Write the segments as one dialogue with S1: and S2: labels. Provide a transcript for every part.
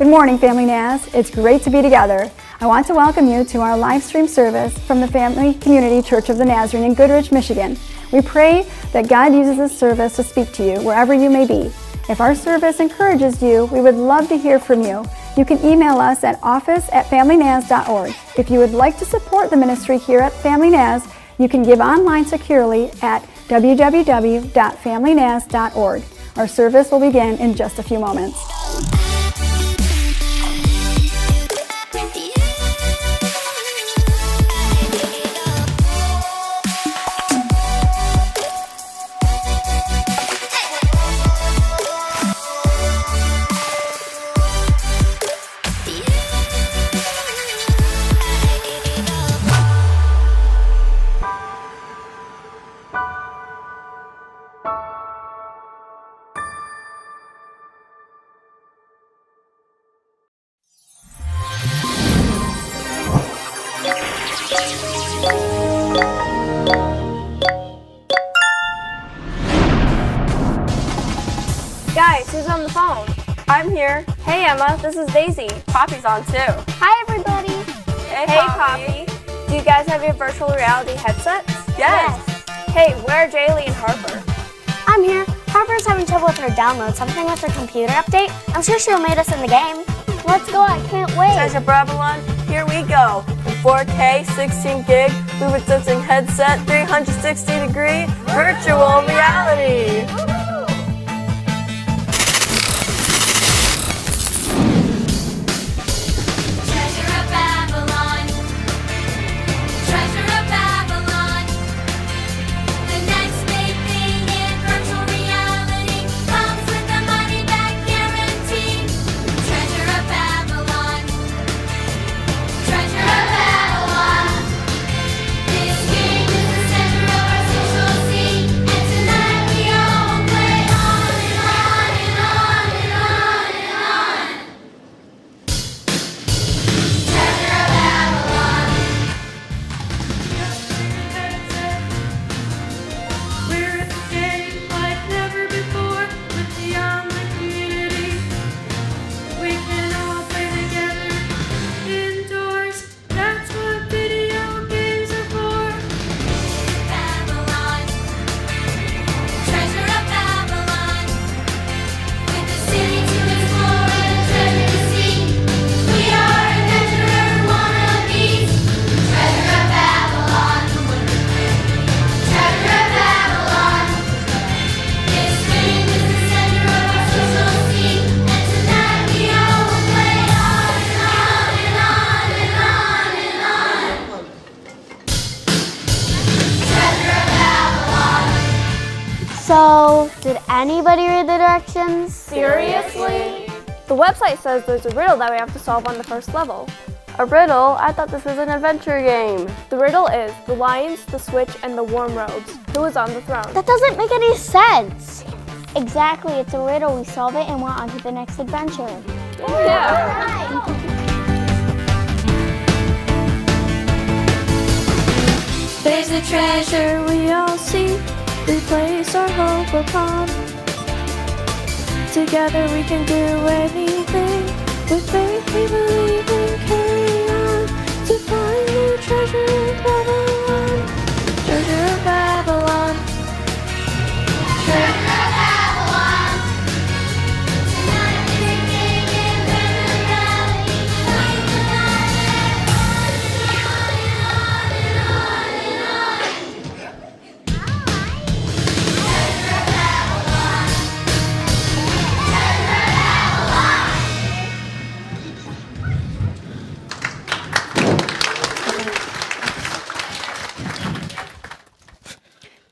S1: Good morning, FamilyNaz. It's great to be together. I want to welcome you to our live stream service from the Family Community Church of the Nazarene in Goodrich, Michigan. We pray that God uses this service to speak to you wherever you may be. If our service encourages you, we would love to hear from you. You can email us at office@familynaz.org. If you would like to support the ministry here at FamilyNaz, you can give online securely at www.familynaz.org. Our service will begin in just a few moments.
S2: Guys, who's on the phone? I'm here. Hey Emma, this is Daisy. Poppy's on too.
S3: Hi everybody.
S2: Hey Poppy. Do you guys have your virtual reality headsets?
S3: Yes.
S2: Hey, where are Jaylee and Harper?
S3: I'm here. Harper's having trouble with her download, something with her computer update. I'm sure she'll meet us in the game. Let's go, I can't wait.
S2: Treasure Babylon, here we go. 4K, 16 gig, movement sensing headset, 360-degree virtual reality.
S3: So, did anybody read the directions?
S2: Seriously? The website says there's a riddle that we have to solve on the first level. A riddle? I thought this was an adventure game. The riddle is the lions, the switch, and the warm robes. Who is on the throne?
S3: That doesn't make any sense. Exactly, it's a riddle. We solve it and we're on to the next adventure.
S2: Yeah. There's a treasure we all see. We place our hope upon. Together we can do anything. With faith we believe and carry on to find the treasure in Babylon. Treasure of Babylon. Treasure of Babylon. Tonight we're singing in rhythm melody. Find the magic. On and on and on and on and on.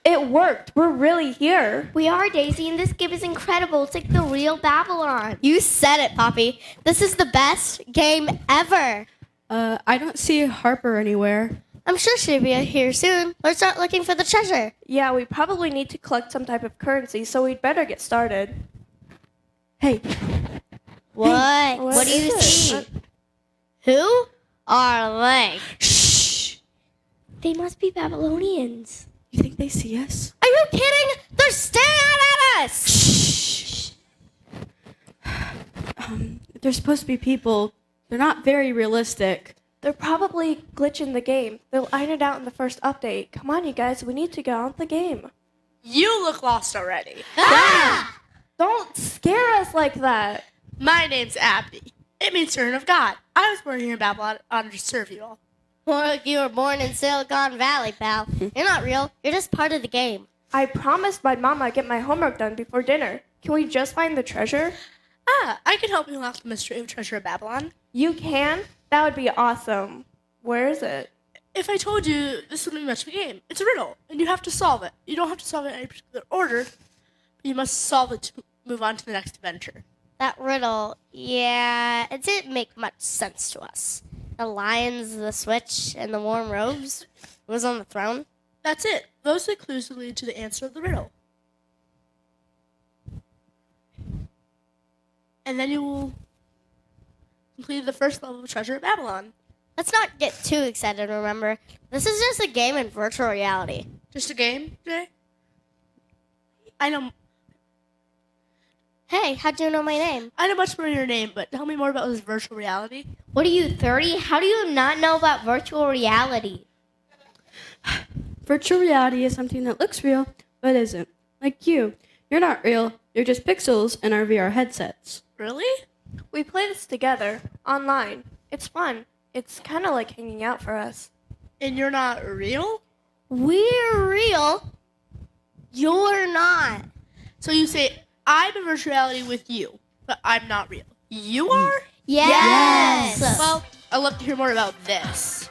S4: It worked. We're really here.
S5: We are, Daisy, and this game is incredible. It's like the real Babylon.
S6: You said it, Poppy. This is the best game ever.
S4: I don't see Harper anywhere.
S5: I'm sure she'll be here soon. Let's start looking for the treasure.
S2: Yeah, we probably need to collect some type of currency, so we'd better get started.
S4: Hey.
S6: What?
S2: What
S6: What do you
S2: is
S6: see?
S2: it?
S6: Who are they?
S4: Shh.
S5: They must be Babylonians.
S4: You think they see us?
S6: Are you kidding? They're staring at us!
S4: Shh. But they're supposed to be people. They're not very realistic.
S2: They're probably glitching the game. They'll iron it out in the first update. Come on, you guys. We need to get on with the game.
S7: You look lost already.
S2: Don't scare us like that.
S7: My name's Abby. It means servant of God. I was born here in Babylon to serve you all.
S6: More like you were born in Silicon Valley, pal. You're not real. You're just part of the game.
S2: I promised my mama I'd get my homework done before dinner. Can we just find the treasure?
S7: I can help you unlock the mystery of treasure of Babylon.
S2: You can? That would be awesome. Where is it?
S7: If I told you, this wouldn't be much of a game. It's a riddle, and you have to solve it. You don't have to solve it in any particular order, but you must solve it to move on to the next adventure.
S6: That riddle, yeah, it didn't make much sense to us. The lions, the switch, and the warm robes. Who was on the throne?
S7: That's it. Those are the clues that lead to the answer of the riddle. And then you will complete the first level of Treasure of Babylon.
S6: Let's not get too excited, remember? This is just a game in virtual reality.
S7: Just a game, Jay? I know
S6: Hey, how'd you know my name?
S7: much more your name, but tell me more about this virtual reality.
S5: What are you, 30? How do you not know about virtual reality?
S4: Virtual reality is something that looks real, but isn't. Like you. You're not real. You're just pixels in our VR headsets.
S7: Really?
S2: We play this together, online. It's fun. It's kind of like hanging out for us.
S7: And you're not real?
S6: We're real. You're not.
S7: So you say, I'm in virtual reality with you, but I'm not real. You are?
S6: Yes.
S7: Well, I'd love to hear more about this.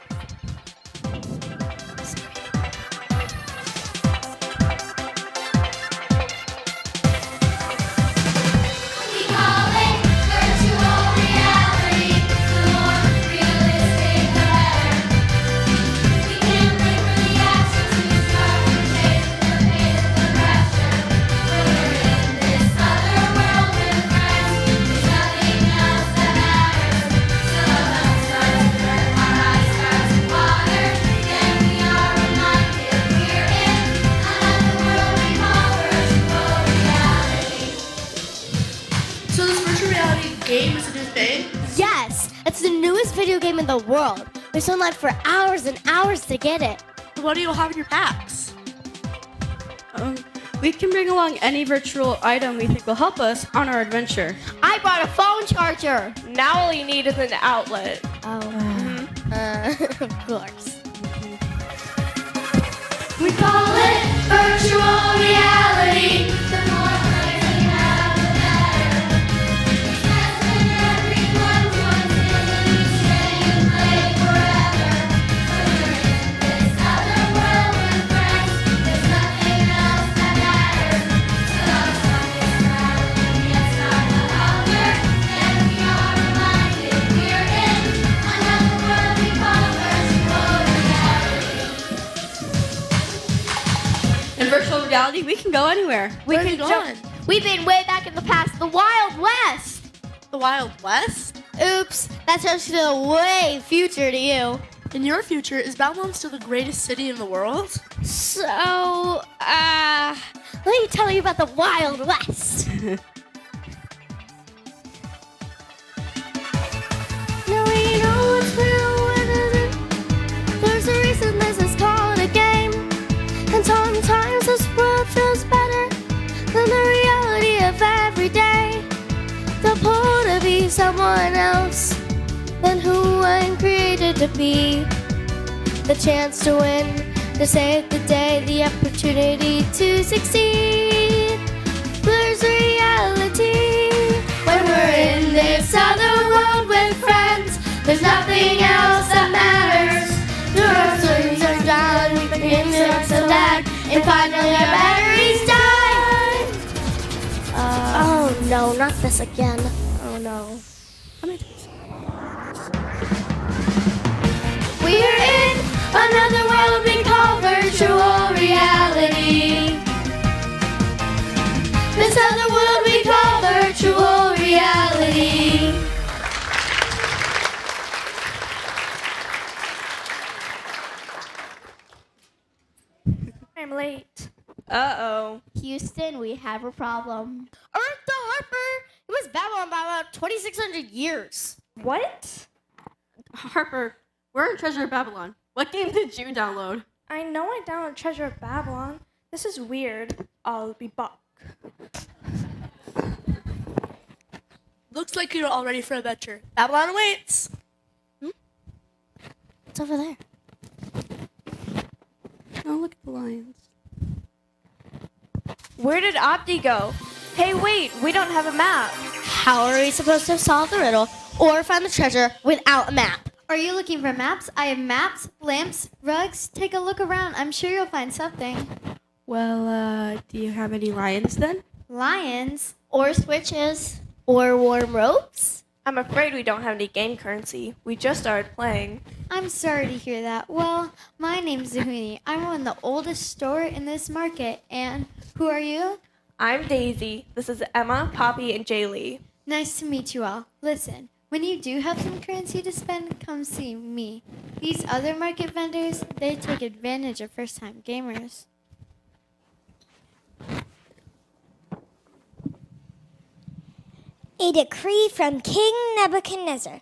S7: So this virtual reality game is a new thing?
S6: Yes, it's the newest video game in the world. We stood in line for hours and hours to get it.
S7: What do you have in your packs?
S4: We can bring along any virtual item we think will help us on our adventure.
S5: I brought a phone charger.
S2: Now all you need is an outlet.
S6: Of course.
S5: We call it virtual reality. The more players we have, the better. It's best when everyone joins in and you stay and play forever. When we're in this other world with friends, there's nothing else that matters. So our song is traveling, it's not the hunger. And we are reminded we're in another world we call virtual reality.
S4: In virtual reality, we can go anywhere.
S7: Where are you going?
S5: We've been way back in the past, the Wild West.
S7: The Wild West?
S6: Oops, that's just the way future to you.
S7: In your future, is Babylon still the greatest city in the world?
S6: So, let me tell you about the Wild West. Now we know what's real, what isn't. There's a reason this is called a game. And sometimes this world feels better than the reality of every day. The pull to be someone else than who I'm created to be. The chance to win, to save the day, the opportunity to succeed. There's reality when we're in this other world with friends. There's nothing else that matters. The road turns are down, we begin to so back, and finally our batteries die. Oh no, not this again. Oh no. We're in another world we call virtual reality. This other world we call virtual reality.
S2: I'm late. Uh-oh.
S5: Houston, we have a problem.
S6: Earth to Harper, you must
S8: Babylon by about 2,600 years.
S4: What? Harper, we're in Treasure of Babylon. What game did you download?
S2: I know I downloaded Treasure of Babylon. This is weird. I'll be back.
S7: Looks like you're all ready for adventure. Babylon awaits.
S8: It's over there.
S4: Oh, look at the lions.
S2: Where did Abdi go? Hey, wait, we don't have a map.
S3: How are we supposed to solve the riddle or find the treasure without a map?
S6: Are you looking for maps? I have maps, lamps, rugs. Take a look around. I'm sure you'll find something.
S4: Well, do you have any lions then?
S6: Lions?
S3: Or switches? Or warm ropes?
S2: I'm afraid we don't have any game currency. We just started playing.
S6: I'm sorry to hear that. Well, my name's Zahuni. I run the oldest store in this market. And who are you?
S2: I'm Daisy. This is Emma, Poppy, and Jaylee.
S6: Nice to meet you all. Listen, when you do have some currency to spend, come see me. These other market vendors, they take advantage of first-time gamers.
S9: A decree from King Nebuchadnezzar.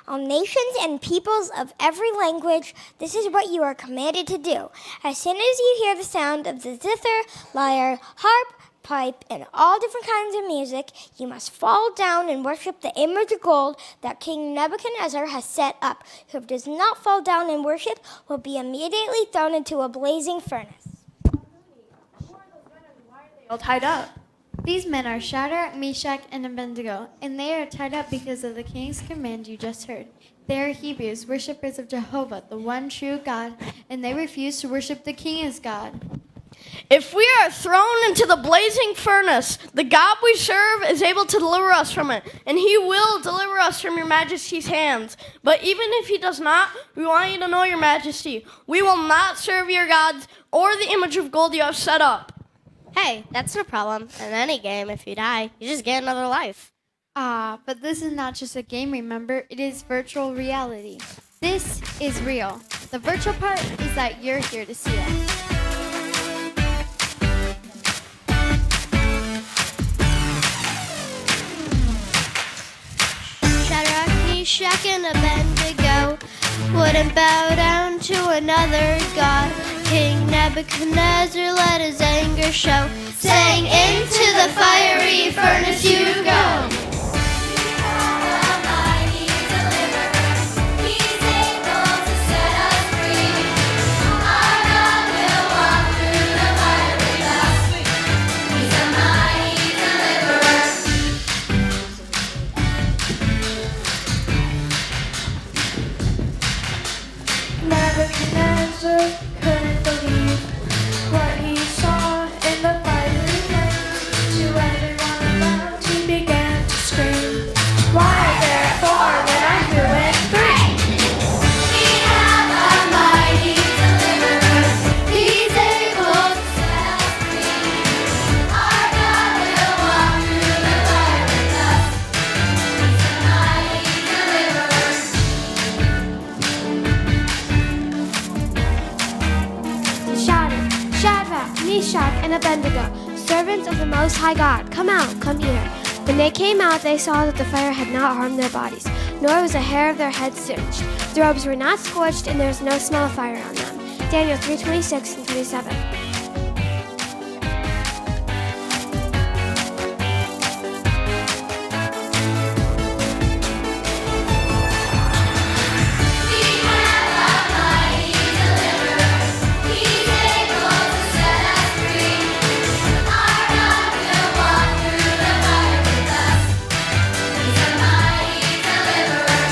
S9: All nations and peoples of every language, this is what you are commanded to do. As soon as you hear the sound of the zither, lyre, harp, pipe, and all different kinds of music, you must fall down and worship the image of gold that King Nebuchadnezzar has set up. Whoever does not fall down and worship will be immediately thrown into a blazing furnace.
S2: All tied up.
S6: These men are Shadrach, Meshach, and Abednego, and they are tied up because of the king's command you just heard. They are Hebrews, worshippers of Jehovah, the one true God, and they refuse to worship the king as God.
S8: If we are thrown into the blazing furnace, the God we serve is able to deliver us from it, and he will deliver us from your majesty's hands. But even if he does not, we want you to know, your majesty, we will not serve your gods or the image of gold you have set up.
S3: Hey, that's no problem. In any game, if you die, you just get another life.
S6: But this is not just a game, remember? It is virtual reality. This is real. The virtual part is that you're here to see it.
S3: Shadrach, Meshach, and Abednego wouldn't bow down to another god. King Nebuchadnezzar let his anger show, saying, "Into the fiery furnace you go."
S2: Nebuchadnezzar couldn't believe what he saw in the fiery flames. To everyone around, he began to scream, "Why are there four when I'm doing three?"
S5: We have a mighty deliverer. He's able to set us free. Our God will walk through the fire with us. He's a mighty deliverer.
S10: Shadrach, Meshach, and Abednego, servants of the Most High God, come out, come here. When they came out, they saw that the fire had not harmed their bodies, nor was a hair of their head singed. Their robes were not scorched, and there was no smell of fire on them. Daniel 3:26 and 27.
S5: We have a mighty deliverer. He's able to set us free. Our God will walk through the fire with us. He's a mighty deliverer.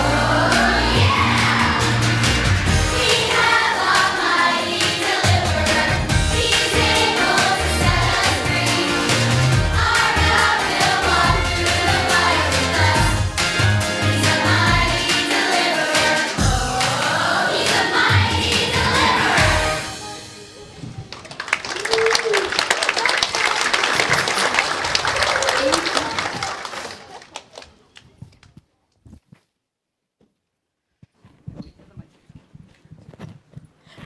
S5: Oh yeah! We have a mighty deliverer. He's able to set us free. Our God will walk through the fire with us. He's a mighty deliverer. Oh, he's a mighty deliverer.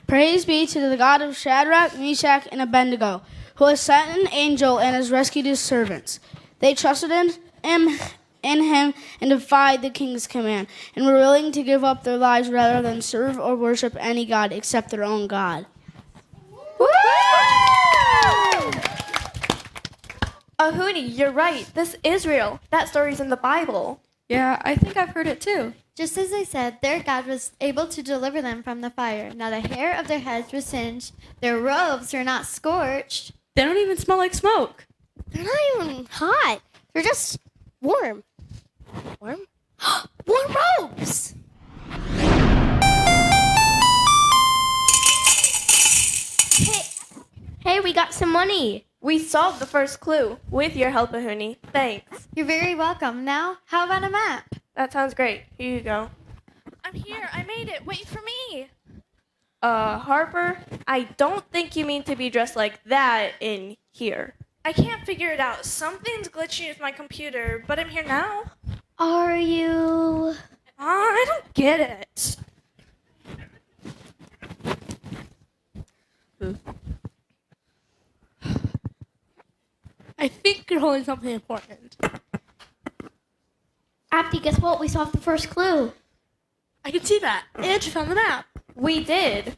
S8: Praise be to the God of Shadrach, Meshach, and Abednego, who has sent an angel and has rescued his servants.
S11: They trusted in him and defied the king's command, and were willing to give up their lives rather than serve or worship any god except their own God.
S2: Oh, Hootie, you're right. This is real. That story's in the Bible.
S4: Yeah, I think I've heard it too.
S12: Just as they said, their God was able to deliver them from the fire. Not a hair of their heads was singed. Their robes were not scorched.
S4: They don't even smell like smoke.
S6: They're not even hot. They're just warm. Warm? Warm robes!
S2: Hey, we got some money. We solved the first clue with your help, Ahuni. Thanks.
S12: You're very welcome. Now, how about a map?
S2: That sounds great. Here you go.
S6: I'm here. I made it. Wait for me.
S2: Harper, I don't think you mean to be dressed like that in here.
S6: I can't figure it out. Something's glitching with my computer, but I'm here now.
S12: Are you...
S6: I don't get it.
S7: I think you're holding something important.
S12: Abdi, guess what? We solved the first clue.
S7: I can see that. And you found the map.
S2: We did.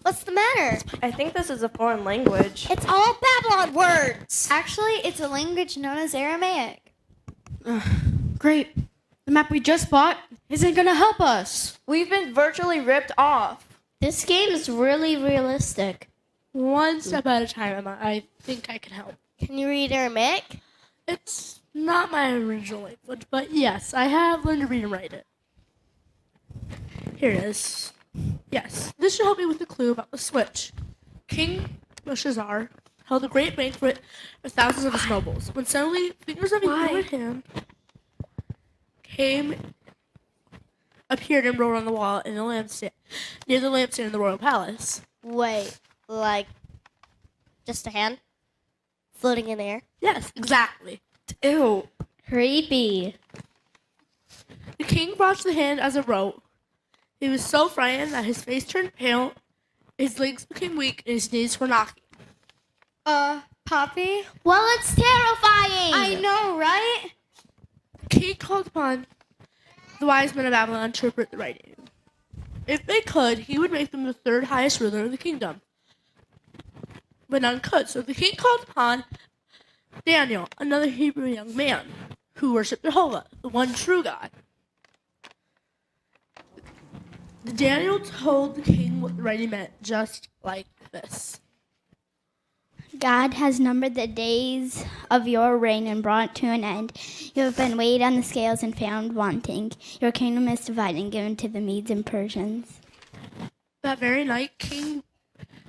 S6: What's the matter?
S2: I think this is a foreign language.
S6: It's all Babylon words.
S12: Actually, it's a language known as Aramaic.
S4: Great. The map we just bought isn't going to help us.
S2: We've been virtually ripped off.
S12: This game is really realistic.
S7: One step at a time, Emma. I think I can help.
S6: Can you read Aramaic?
S7: It's not my original language, but yes, I have learned to read and write it. Here it is. Yes, this should help you with the clue about the switch. King Belshazzar held a great banquet with thousands of his nobles, when suddenly fingers of a human hand appeared and wrote on the wall in the lampstand, near the lampstand in the royal palace.
S6: Wait, like just a hand floating in the air?
S7: Yes, exactly.
S4: Ew.
S12: Creepy.
S7: The king watched the hand as it wrote. He was so frightened that his face turned pale, his legs became weak, and his knees were knocking.
S12: Poppy?
S6: Well, it's terrifying.
S12: I know, right?
S7: The king called upon the wise men of Babylon to interpret the writing. If they could, he would make them the third highest ruler in the kingdom. But none could, so the king called upon Daniel, another Hebrew young man, who worshipped Jehovah, the one true God. Daniel told the king what the writing meant, just like this.
S13: God has numbered the days of your reign and brought it to an end. You have been weighed on the scales and found wanting. Your kingdom is divided and given to the Medes and Persians.
S7: That very night, King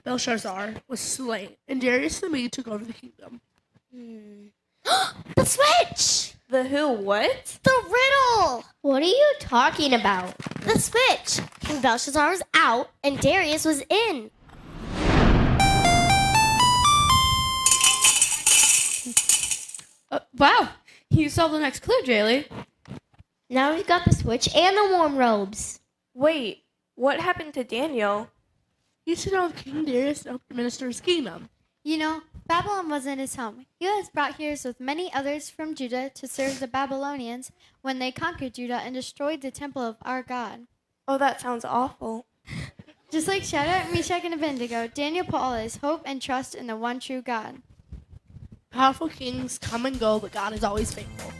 S7: Belshazzar was slain, and Darius the Mede took over the kingdom.
S6: The switch!
S2: The who, what?
S6: The riddle!
S12: What are you talking about?
S6: The switch! King Belshazzar was out and Darius was in.
S4: Wow. You solved the next clue, Jaylee.
S12: Now we've got the switch and the warm robes.
S2: Wait, what happened to Daniel?
S7: He stood on King Darius and helped administer his kingdom.
S12: You know, Babylon wasn't his home. He was brought here with many others from Judah to serve the Babylonians when they conquered Judah and destroyed the temple of our God.
S2: Oh, that sounds awful.
S12: Just like Shadrach, Meshach, and Abednego, Daniel put all his hope and trust in the one true God.
S7: Powerful kings come and go, but God is always faithful.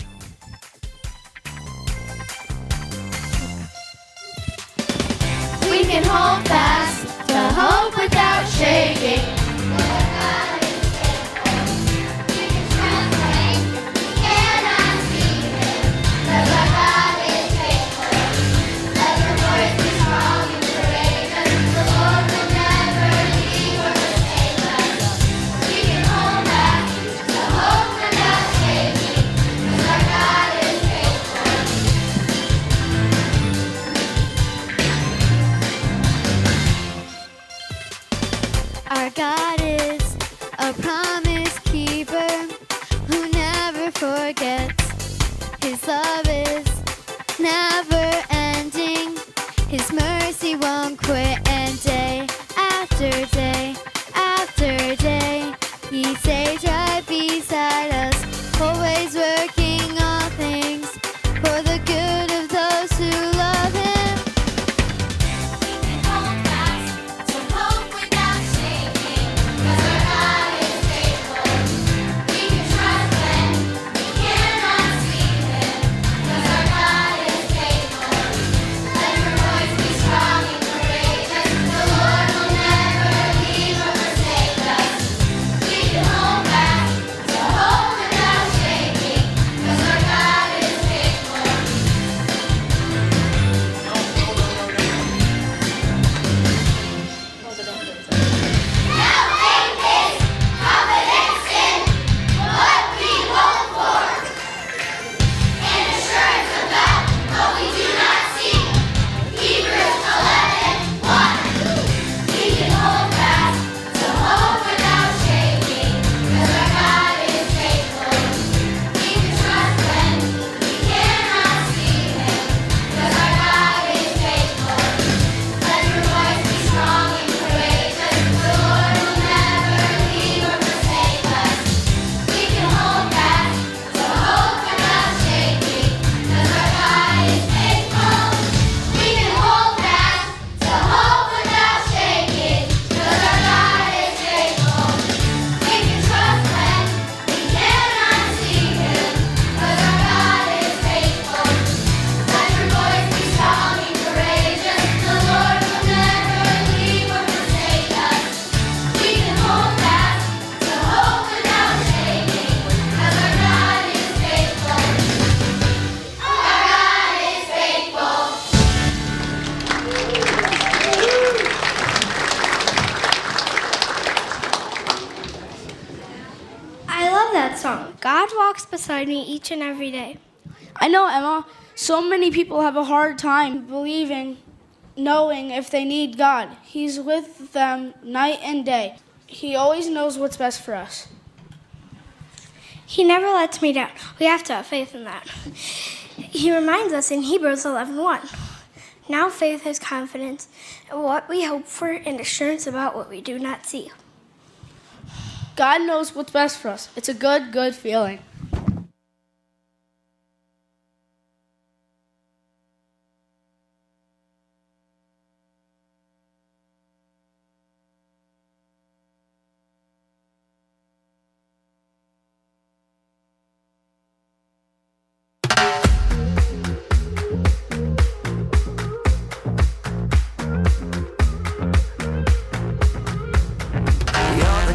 S5: We can hold fast to hope without shaking. We can trust Him, we cannot see Him, 'cause our God is faithful. Let your voice be strong and courageous. The Lord will never leave or forsake us. We can hold fast to hope without shaking, 'cause our God is faithful.
S12: Our God is a promise keeper who never forgets. His love is never ending. His mercy won't quit, and day after day after day, He stays right beside us.
S6: song. God walks beside me each and every day.
S11: I know, Emma. So many people have a hard time believing, knowing if they need God. He's with them night and day. He always knows what's best for us.
S6: He never lets me down. We have to have faith in that. He reminds us in Hebrews 11:1. Now faith is confidence in what we hope for and assurance about what we do not see.
S11: God knows what's best for us. It's a good feeling.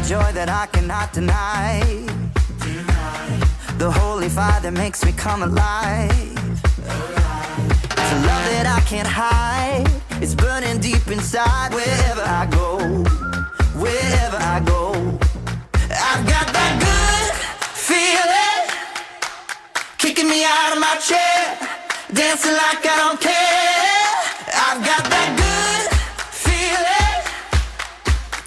S14: Joy that I cannot deny. The Holy Father makes me come alive. It's a love that I can't hide. It's burning deep inside. Wherever I go, wherever I go, I've got that good feeling kicking me out of my chair, dancing like I don't care. I've got that good feeling,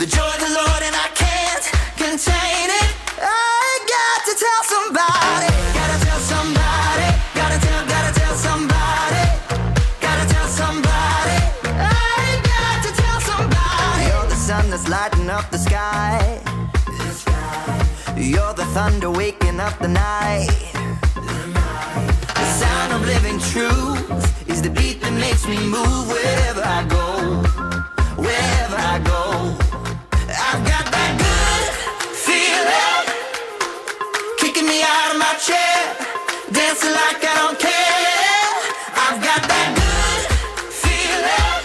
S14: the joy of the Lord, and I can't contain it. I got to tell somebody. Gotta tell somebody. Gotta tell somebody. Gotta tell somebody. I got to tell somebody. You're the sun that's lighting up the sky. You're the thunder waking up the night. The sound of living truth is the beat that makes me move. Wherever I go, wherever I go, I've got that good feeling kicking me out of my chair, dancing like I don't care. I've got that good feeling,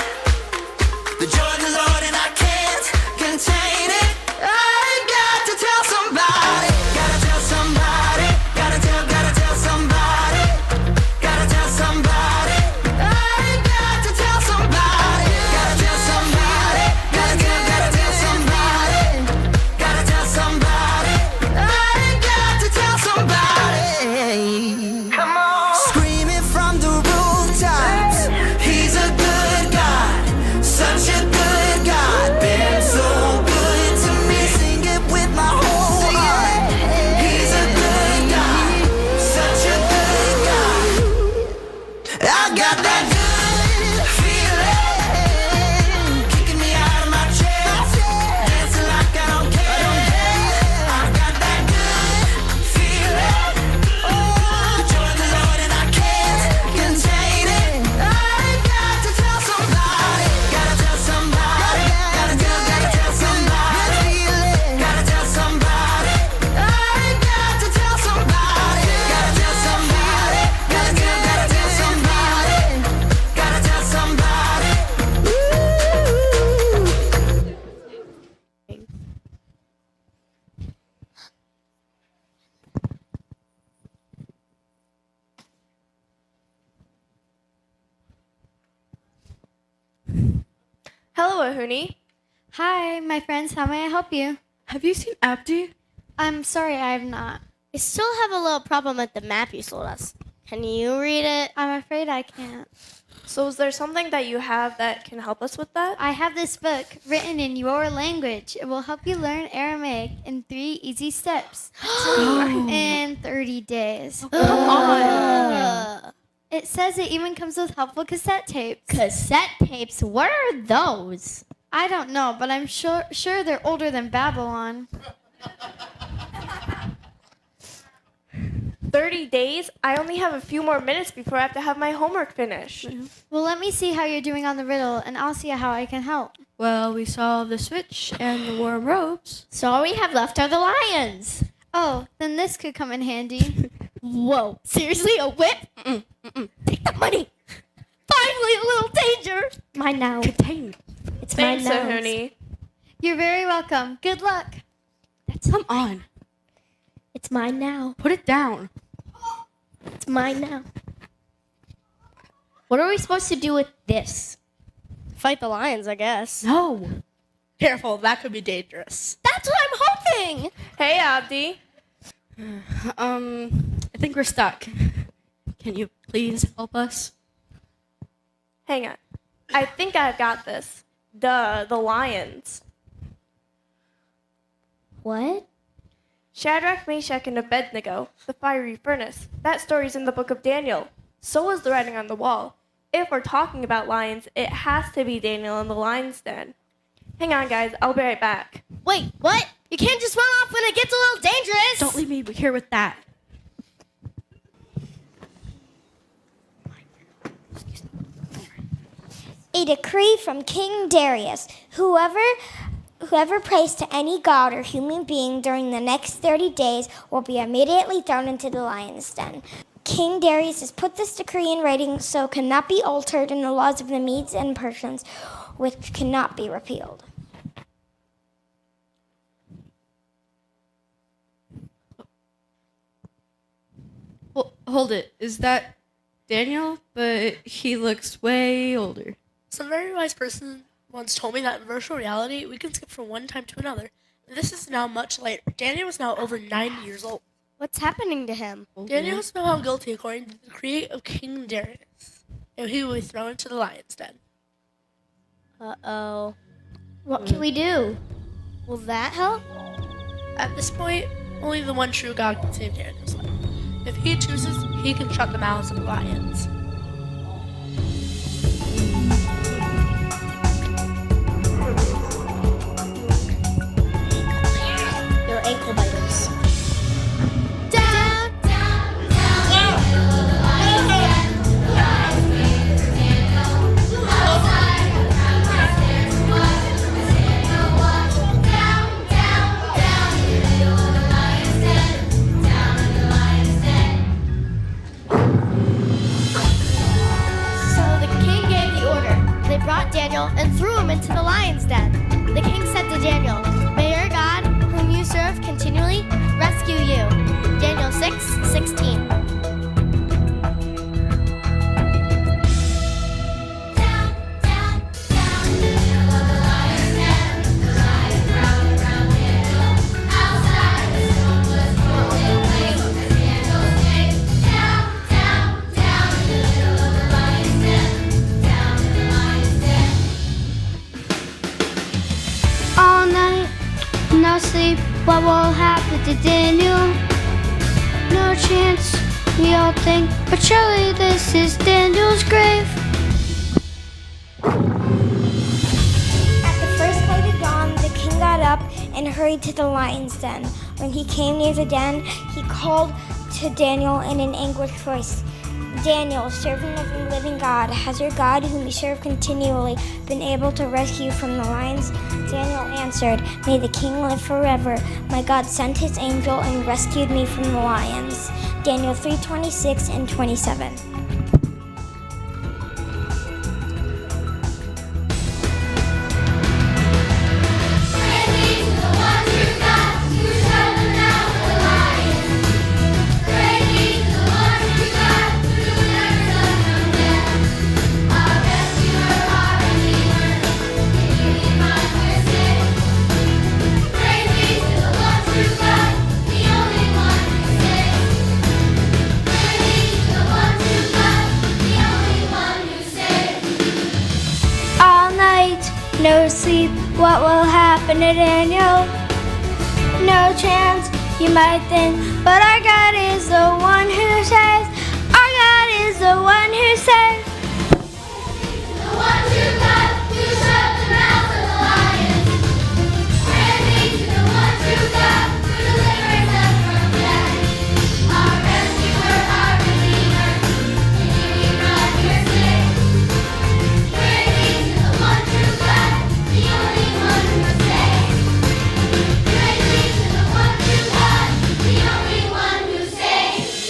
S14: the joy of the Lord, and I can't contain it. I got to tell somebody. Gotta tell somebody. Gotta tell somebody. Gotta tell somebody. I got to tell somebody. Gotta tell somebody. Gotta tell somebody. Gotta tell somebody. I got to tell somebody. Come on. Screaming from the rooftops. He's a good God, such a good God. Been so good to me. Sing it with my whole heart. He's a good God, such a good God. I got that good feeling kicking me out of my chair, dancing like I don't care. I've got that good feeling, the joy of the Lord, and I can't contain it. I got to tell somebody. Gotta tell somebody. Gotta tell somebody. Gotta tell somebody. I got to tell somebody. Gotta tell somebody. Gotta tell somebody. Gotta tell somebody.
S2: Hello, Ahuni.
S12: Hi, my friends. How may I help you?
S7: Have you seen Abdi?
S12: I'm sorry, I have not.
S8: I still have a little problem with the map you sold us. Can you read it?
S12: I'm afraid I can't.
S2: So, is there something that you have that can help us with that?
S12: I have this book written in your language. It will help you learn Aramaic in 3 easy steps in 30 days.
S2: Come on.
S12: It says it even comes with helpful cassette tapes.
S13: Cassette tapes? What are those?
S12: I don't know, but I'm sure they're older than Babylon.
S2: 30 days? I only have a few more minutes before I have to have my homework finished.
S12: Well, let me see how you're doing on the riddle, and I'll see how I can help.
S4: Well, we saw the switch and the warm robes.
S13: So all we have left are the lions.
S12: Oh, then this could come in handy.
S13: Whoa, seriously, a whip? Take the money. Finally, a little danger. Mine now.
S4: Contain.
S13: It's
S2: Thanks,
S13: mine now.
S2: Ahuni.
S12: You're very welcome. Good luck.
S4: Come on.
S13: It's mine now.
S4: Put it down.
S13: It's mine now. What are we supposed to do with this?
S8: Fight the lions, I guess.
S4: No.
S7: Careful, that could be dangerous.
S13: That's what I'm hoping.
S2: Hey, Abdi.
S4: I think we're stuck. Can you please help us?
S2: Hang on. I think I've got this. The lions.
S13: What?
S2: Shadrach, Meshach, and Abednego, the fiery furnace. That story's in the book of Daniel. So is the writing on the wall. If we're talking about lions, it has to be Daniel in the lion's den. Hang on, guys. I'll be right back.
S8: Wait, what? You can't just run off when it gets a little dangerous.
S4: Don't leave me here with that.
S9: A decree from King Darius. Whoever prays to any god or human being during the next 30 days will be immediately thrown into the lion's den. King Darius has put this decree in writing so it cannot be altered in the laws of the Medes and Persians, which cannot be repealed.
S4: Hold it. Is that Daniel? But he looks way older.
S7: Some very wise person once told me that in virtual reality, we can skip from one time to another. This is now much later. Daniel is now over 90 years old.
S8: What's happening to him?
S7: Daniel is found guilty according to the decree of King Darius, and he will be thrown into the lion's den.
S8: Uh-oh.
S13: What can we do?
S8: Will that help?
S7: At this point, only the one true God can save Daniel's life. If he chooses, he can shut the mouths of the lions.
S8: They're ankle biters. Daniel and threw him into the lion's den. The king said to Daniel, "May your God, whom you serve continually, rescue you." Daniel 6:16.
S10: No sleep, what will happen to Daniel? No chance, we all think, but surely this is Daniel's grave.
S9: At the first light of dawn, the king got up and hurried to the lion's den. When he came near the den, he called to Daniel in an anguished voice. "Daniel, servant of the living God, has your God, whom you serve continually, been able to rescue you from the lions?" Daniel answered, "May the king live forever. My God sent his angel and rescued me from the lions." Daniel 3:26 and 27.
S10: No sleep, what will happen to Daniel? No chance, you might think, but our God is the one who saves. Our God is the one who saves.
S5: The one true God who shut the mouths of the lions. Praise be to the one true God who delivers us from death. Our rescuer, our redeemer, in you we run, we're safe. Praise be to the one true God, the only one who saves. Praise be to the one true God, the only one who saves.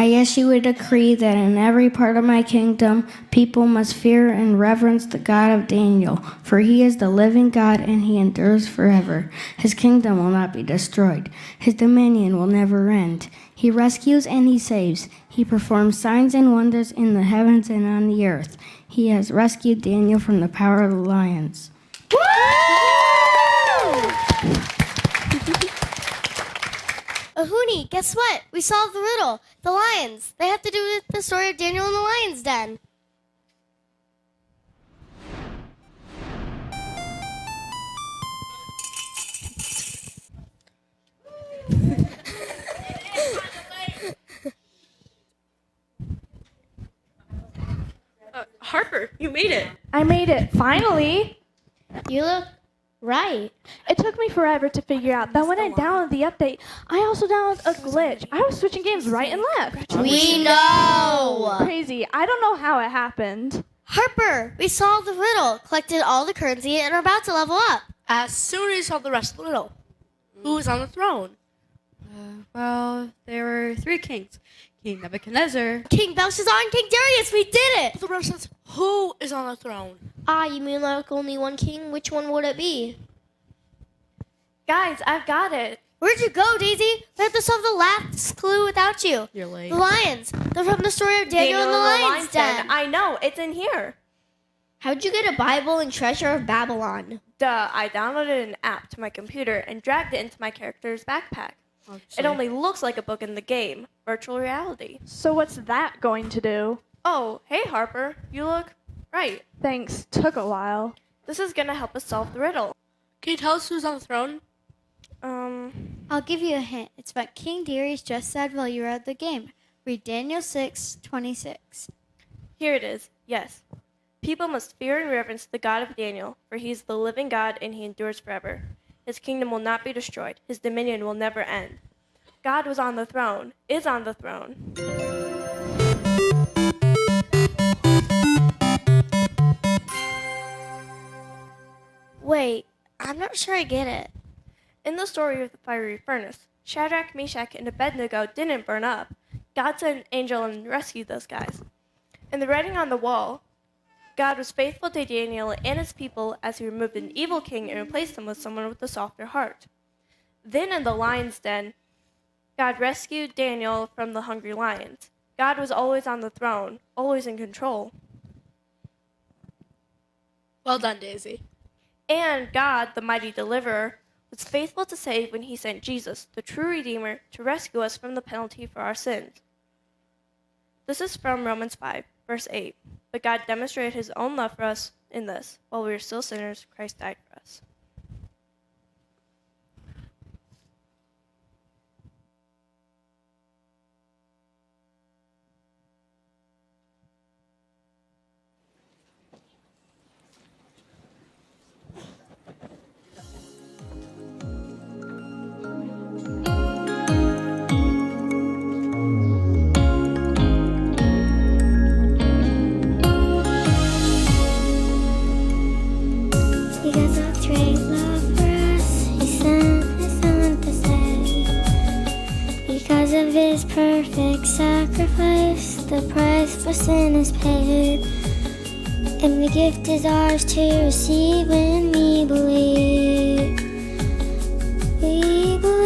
S15: I issue a decree that in every part of my kingdom, people must fear and reverence the God of Daniel, for he is the living God and he endures forever. His kingdom will not be destroyed. His dominion will never end. He rescues and he saves. He performs signs and wonders in the heavens and on the earth. He has rescued Daniel from the power of the lions.
S6: Ahuni, guess what? We solved the riddle. The lions. They have to do with the story of Daniel in the lion's den.
S7: Harper, you made it.
S2: I made it, finally.
S6: You look right.
S2: It took me forever to figure out that when I downloaded the update, I also downloaded a glitch. I was switching games right and left.
S6: We know.
S2: Crazy. I don't know how it happened.
S6: Harper, we solved the riddle, collected all the currency, and are about to level up.
S7: As soon as you solve the rest of the riddle, who is on the throne?
S4: Well, there were 3 kings. King Nebuchadnezzar.
S6: King Belshazzar and King Darius, we did it!
S7: The rest says, who is on the throne?
S6: Ah, you mean like only one king? Which one would it be?
S2: Guys, I've got it.
S6: Where'd you go, Daisy? We have to solve the last clue without you.
S7: You're late.
S6: The lions. They're from the story of Daniel in the lion's den.
S2: I know, it's in here.
S6: How'd you get a Bible and treasure of Babylon?
S2: Duh, I downloaded an app to my computer and dragged it into my character's backpack. It only looks like a book in the game, virtual reality. So what's that going to do? Oh, hey Harper, you look right. Thanks, took a while. This is gonna help us solve the riddle.
S7: Can you tell us who's on the throne?
S12: I'll give you a hint. It's what King Darius just said while you were at the game. Read Daniel 6:26.
S2: Here it is, yes. People must fear and reverence the God of Daniel, for he is the living God and he endures forever. His kingdom will not be destroyed. His dominion will never end. God was on the throne, is on the throne.
S6: Wait, I'm not sure I get it.
S2: In the story of the fiery furnace, Shadrach, Meshach, and Abednego didn't burn up. God sent an angel and rescued those guys. In the writing on the wall, God was faithful to Daniel and his people as he removed an evil king and replaced him with someone with a softer heart. Then in the lion's den, God rescued Daniel from the hungry lions. God was always on the throne, always in control.
S7: Well done, Daisy.
S2: And God, the mighty deliverer, was faithful to save when he sent Jesus, the true Redeemer, to rescue us from the penalty for our sins. This is from Romans 5, verse 8. But God demonstrated his own love for us in this. While we were still sinners, Christ died for us.
S9: Because of great love for us, he sent his son to save. Because of his perfect sacrifice, the price for sin is paid. And the gift is ours to receive when we believe. We believe.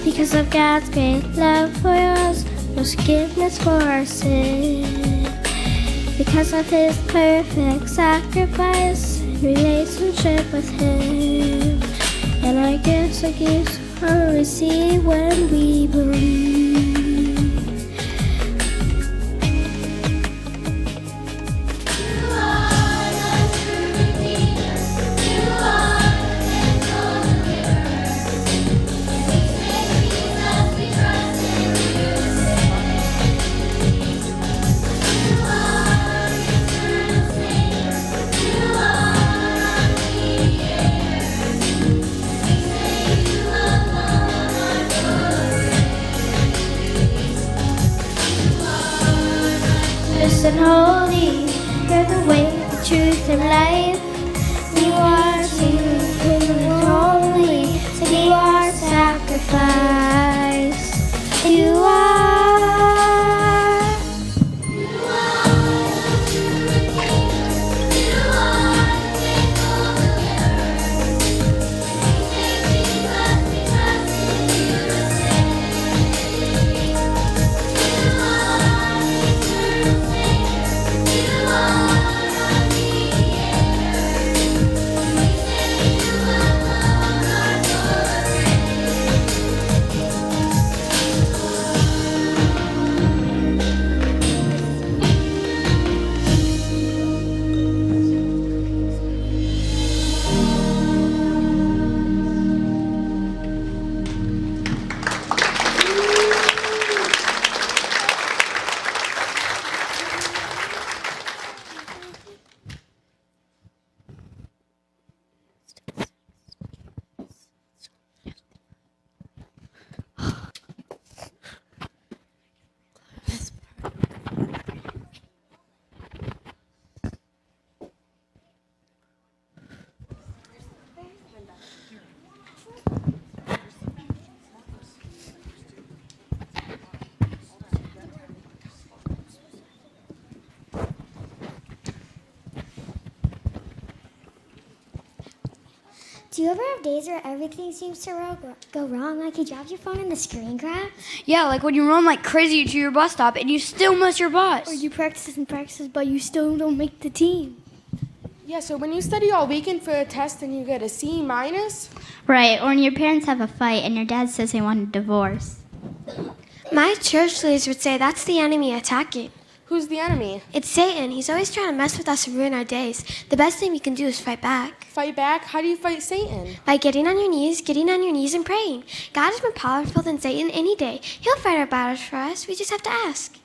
S9: Because of God's great love for us, no forgiveness for our sin. Because of his perfect sacrifice, relationship with him. And I guess I'll receive when we believe.
S13: righteous and holy. You're the way, the truth, and life. You are King and holy. You are sacrifice. You are.
S9: Do you ever have days where everything seems to go wrong? Like you dropped your phone and the screen cracked?
S16: Yeah, like when you run like crazy to your bus stop and you still miss your bus.
S10: Or you practice and practice, but you still don't make the team.
S15: Yeah, so when you study all weekend for a test and you get a C minus?
S13: Right, or when your parents have a fight and your dad says they want a divorce.
S10: My church leaders would say that's the enemy attacking.
S15: Who's the enemy?
S10: It's Satan. He's always trying to mess with us and ruin our days. The best thing we can do is fight back.
S15: Fight back? How do you fight Satan?
S10: By getting on your knees and praying. God is more powerful than Satan any day. He'll fight our battles for us. We just have to ask.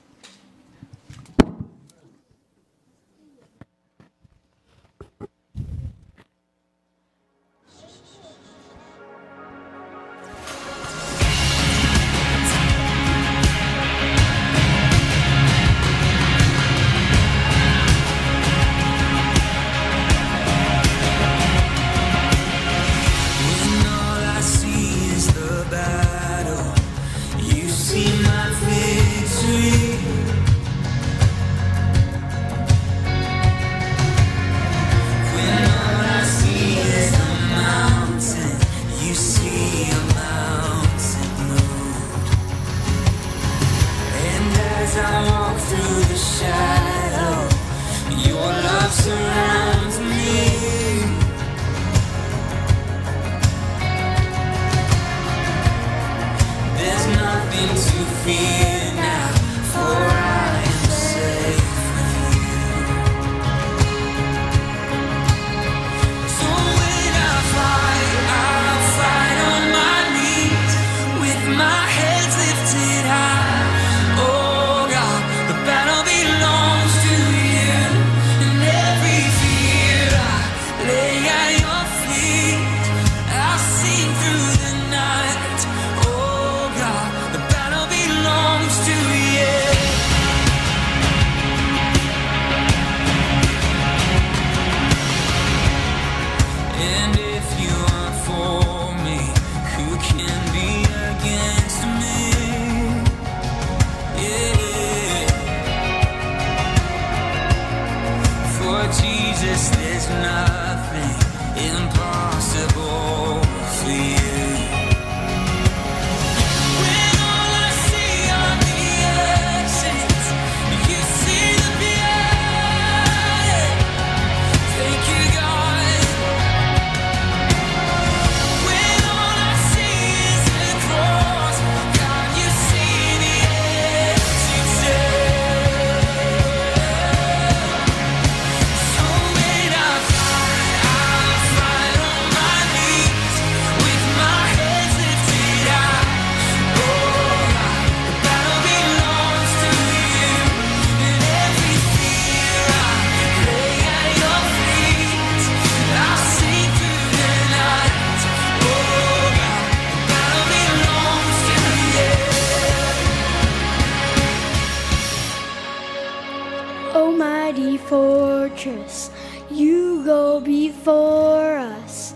S10: Almighty fortress, you go before us.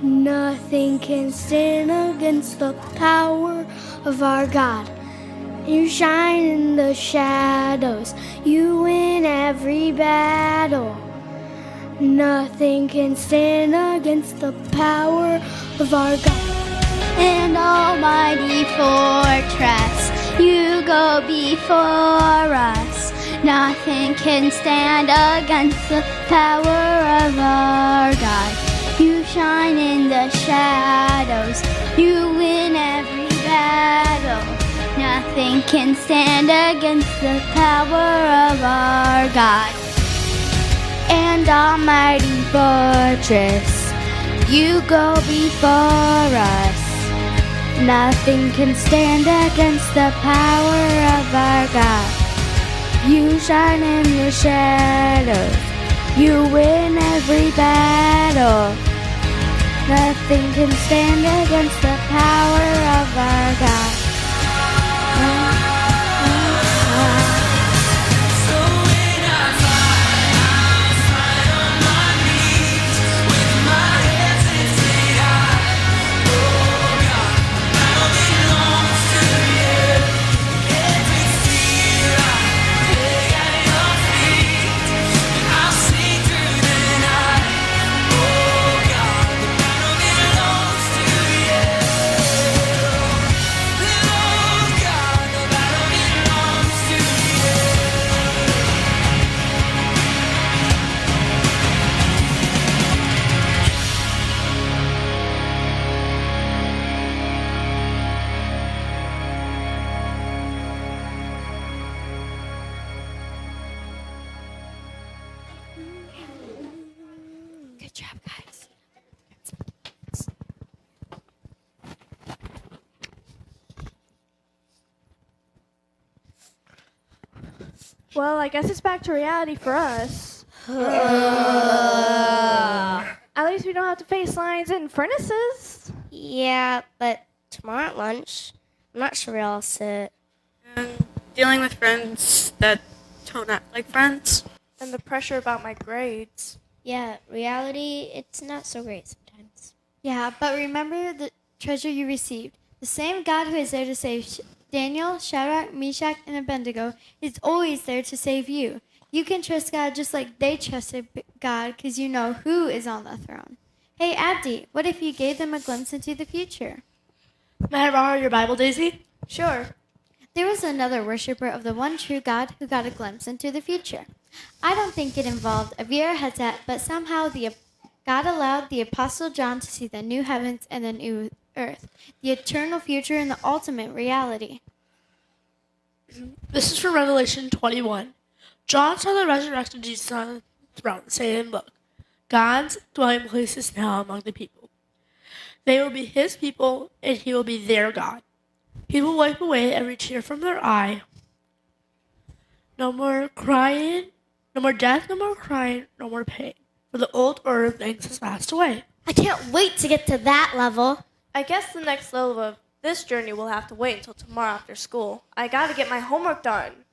S10: Nothing can stand against the power of our God. You shine in the shadows, you win every battle. Nothing can stand against the power of our God.
S13: And almighty fortress, you go before us. Nothing can stand against the power of our God. You shine in the shadows, you win every battle. Nothing can stand against the power of our God. And almighty fortress, you go before us. Nothing can stand against the power of our God. You shine in the shadows, you win every battle. Nothing can stand against the power of our God.
S12: Good job, guys.
S2: Well, I guess it's back to reality for us. At least we don't have to face lions and furnaces.
S9: Yeah, but tomorrow at lunch, I'm not sure where I'll sit.
S4: And dealing with friends that don't act like friends.
S2: And the pressure about my grades.
S9: Yeah, reality, it's not so great sometimes.
S12: Yeah, but remember the treasure you received. The same God who is there to save Daniel, Shadrach, Meshach, and Abednego is always there to save you. You can trust God just like they trusted God because you know who is on the throne. Hey, Abdi, what if you gave them a glimpse into the future?
S7: May I borrow your Bible, Daisy?
S12: Sure. There was another worshiper of the one true God who got a glimpse into the future. I don't think it involved a Vera Hetat, but somehow God allowed the Apostle John to see the new heavens and the new earth, the eternal future and the ultimate reality.
S7: This is from Revelation 21. John saw the resurrected Jesus on the throne, saying, "Look, God's dwelling place is now among the people. They will be his people, and he will be their God. He will wipe away every tear from their eye. No more crying, no more death, no more crying, no more pain. For the old order of things has passed away."
S9: I can't wait to get to that level.
S2: I guess the next level of this journey will have to wait until tomorrow after school. I gotta get my homework done.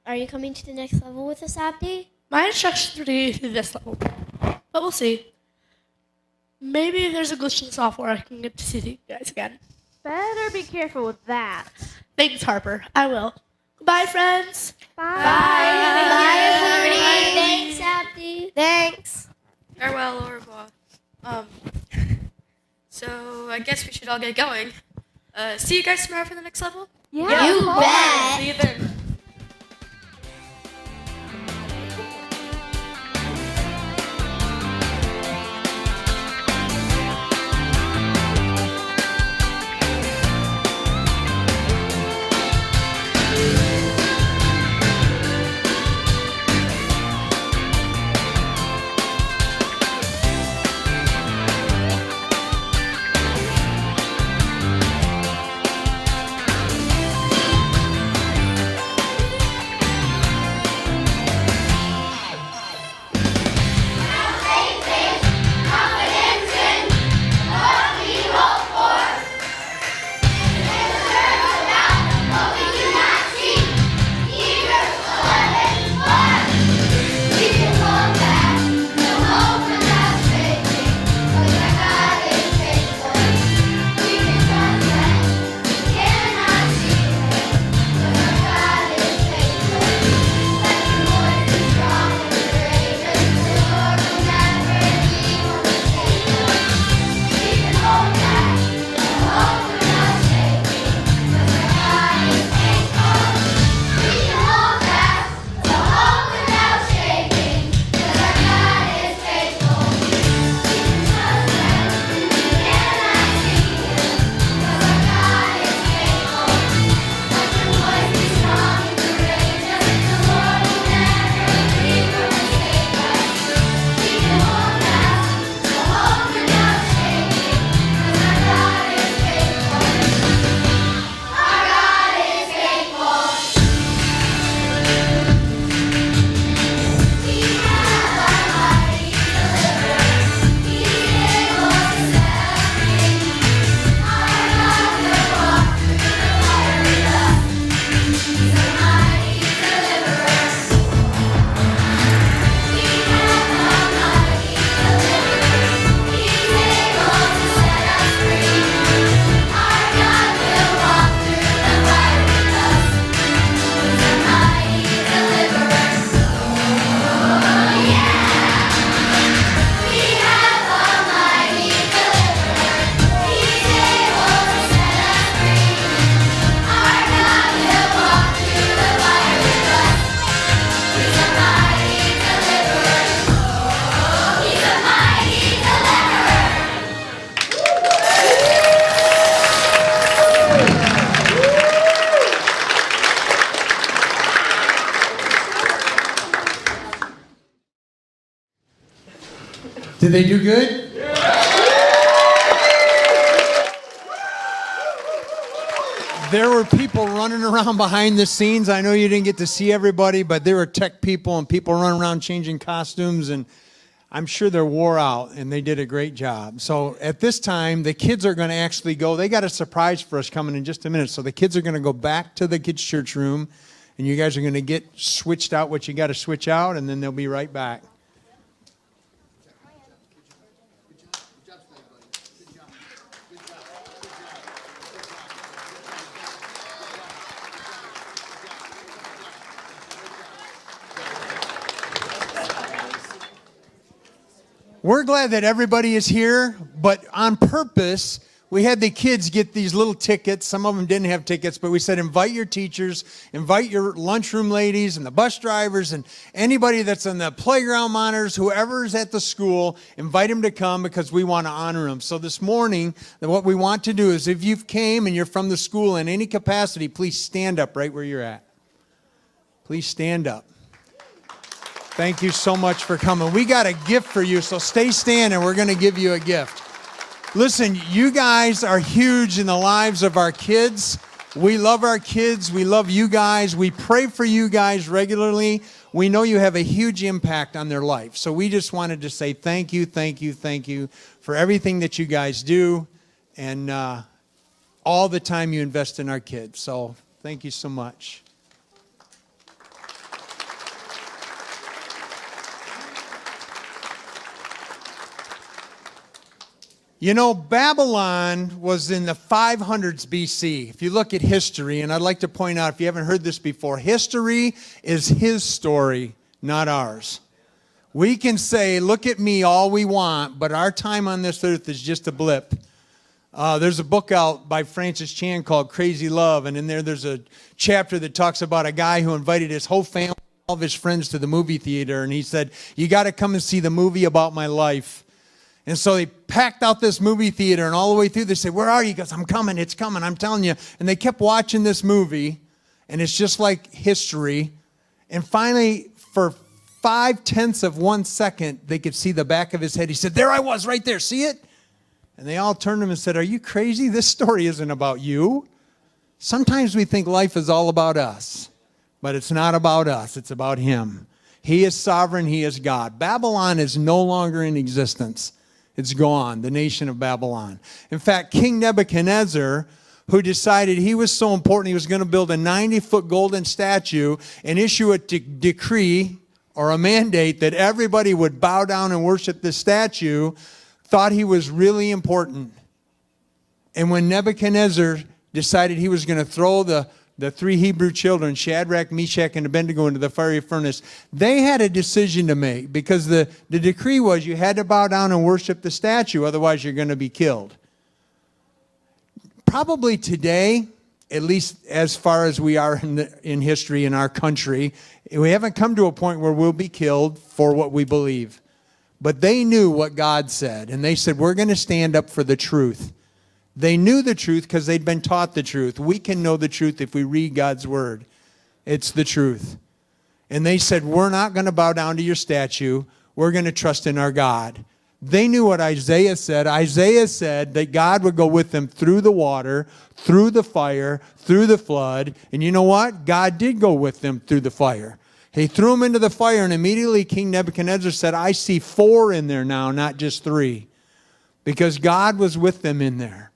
S9: Are you coming to the next level with us, Abdi?
S7: My instructions are to get through this level, but we'll see. Maybe if there's a glitch in the software, I can get to see you guys again.
S2: Better be careful with that.
S7: Thanks, Harper. I will. Goodbye, friends.
S2: Bye.
S9: Bye, Hootie. Thanks, Abdi.
S8: Thanks.
S4: Farewell, au revoir. So I guess we should all get going. See you guys tomorrow for the next level?
S9: Yeah. You bet.
S2: See you then.
S17: Did they do good? There were people running around behind the scenes. I know you didn't get to see everybody, but there were tech people and people running around changing costumes, and I'm sure they're wore out, and they did a great job. So at this time, the kids are going to actually go. They got a surprise for us coming in just a minute. So the kids are going to go back to the kids' church room, and you guys are going to get switched out what you got to switch out, and then they'll be right back. We're glad that everybody is here, but on purpose, we had the kids get these little tickets. Some of them didn't have tickets, but we said invite your teachers, invite your lunchroom ladies and the bus drivers and anybody that's on the playground monitors, whoever's at the school, invite them to come because we want to honor them. So this morning, what we want to do is if you've came and you're from the school in any capacity, please stand up right where you're at. Please stand up. Thank you so much for coming. We got a gift for you, so stay standing. We're going to give you a gift. Listen, you guys are huge in the lives of our kids. We love our kids. We love you guys. We pray for you guys regularly. We know you have a huge impact on their life. So we just wanted to say thank you, thank you, thank you for everything that you guys do and all the time you invest in our kids. So thank you so much. You know, Babylon was in the 500s BC. If you look at history, and I'd like to point out, if you haven't heard this before, history is his story, not ours. We can say, look at me all we want, but our time on this earth is just a blip. There's a book out by Francis Chan called Crazy Love, and in there's a chapter that talks about a guy who invited his whole family, all of his friends to the movie theater, and he said, you got to come and see the movie about my life. And so they packed out this movie theater, and all the way through they said, where are you? He goes, I'm coming, it's coming, I'm telling you. And they kept watching this movie, and it's just like history. And finally, for 0.5 of 1 second, they could see the back of his head. He said, there I was, right there, see it? And they all turned to him and said, are you crazy? This story isn't about you. Sometimes we think life is all about us, but it's not about us, it's about him. He is sovereign, he is God. Babylon is no longer in existence. It's gone, the nation of Babylon. In fact, King Nebuchadnezzar, who decided he was so important, he was going to build a 90-foot golden statue and issue a decree or a mandate that everybody would bow down and worship this statue, thought he was really important. And when Nebuchadnezzar decided he was going to throw the 3 Hebrew children, Shadrach, Meshach, and Abednego, into the fiery furnace, they had a decision to make because the decree was you had to bow down and worship the statue, otherwise you're going to be killed. Probably today, at least as far as we are in history in our country, we haven't come to a point where we'll be killed for what we believe. But they knew what God said, and they said, we're going to stand up for the truth. They knew the truth because they'd been taught the truth. We can know the truth if we read God's word. It's the truth. And they said, we're not going to bow down to your statue. We're going to trust in our God. They knew what Isaiah said. Isaiah said that God would go with them through the water, through the fire, through the flood. And you know what? God did go with them through the fire. He threw them into the fire, and immediately King Nebuchadnezzar said, I see 4 in there now, not just 3. Because God was with them in there.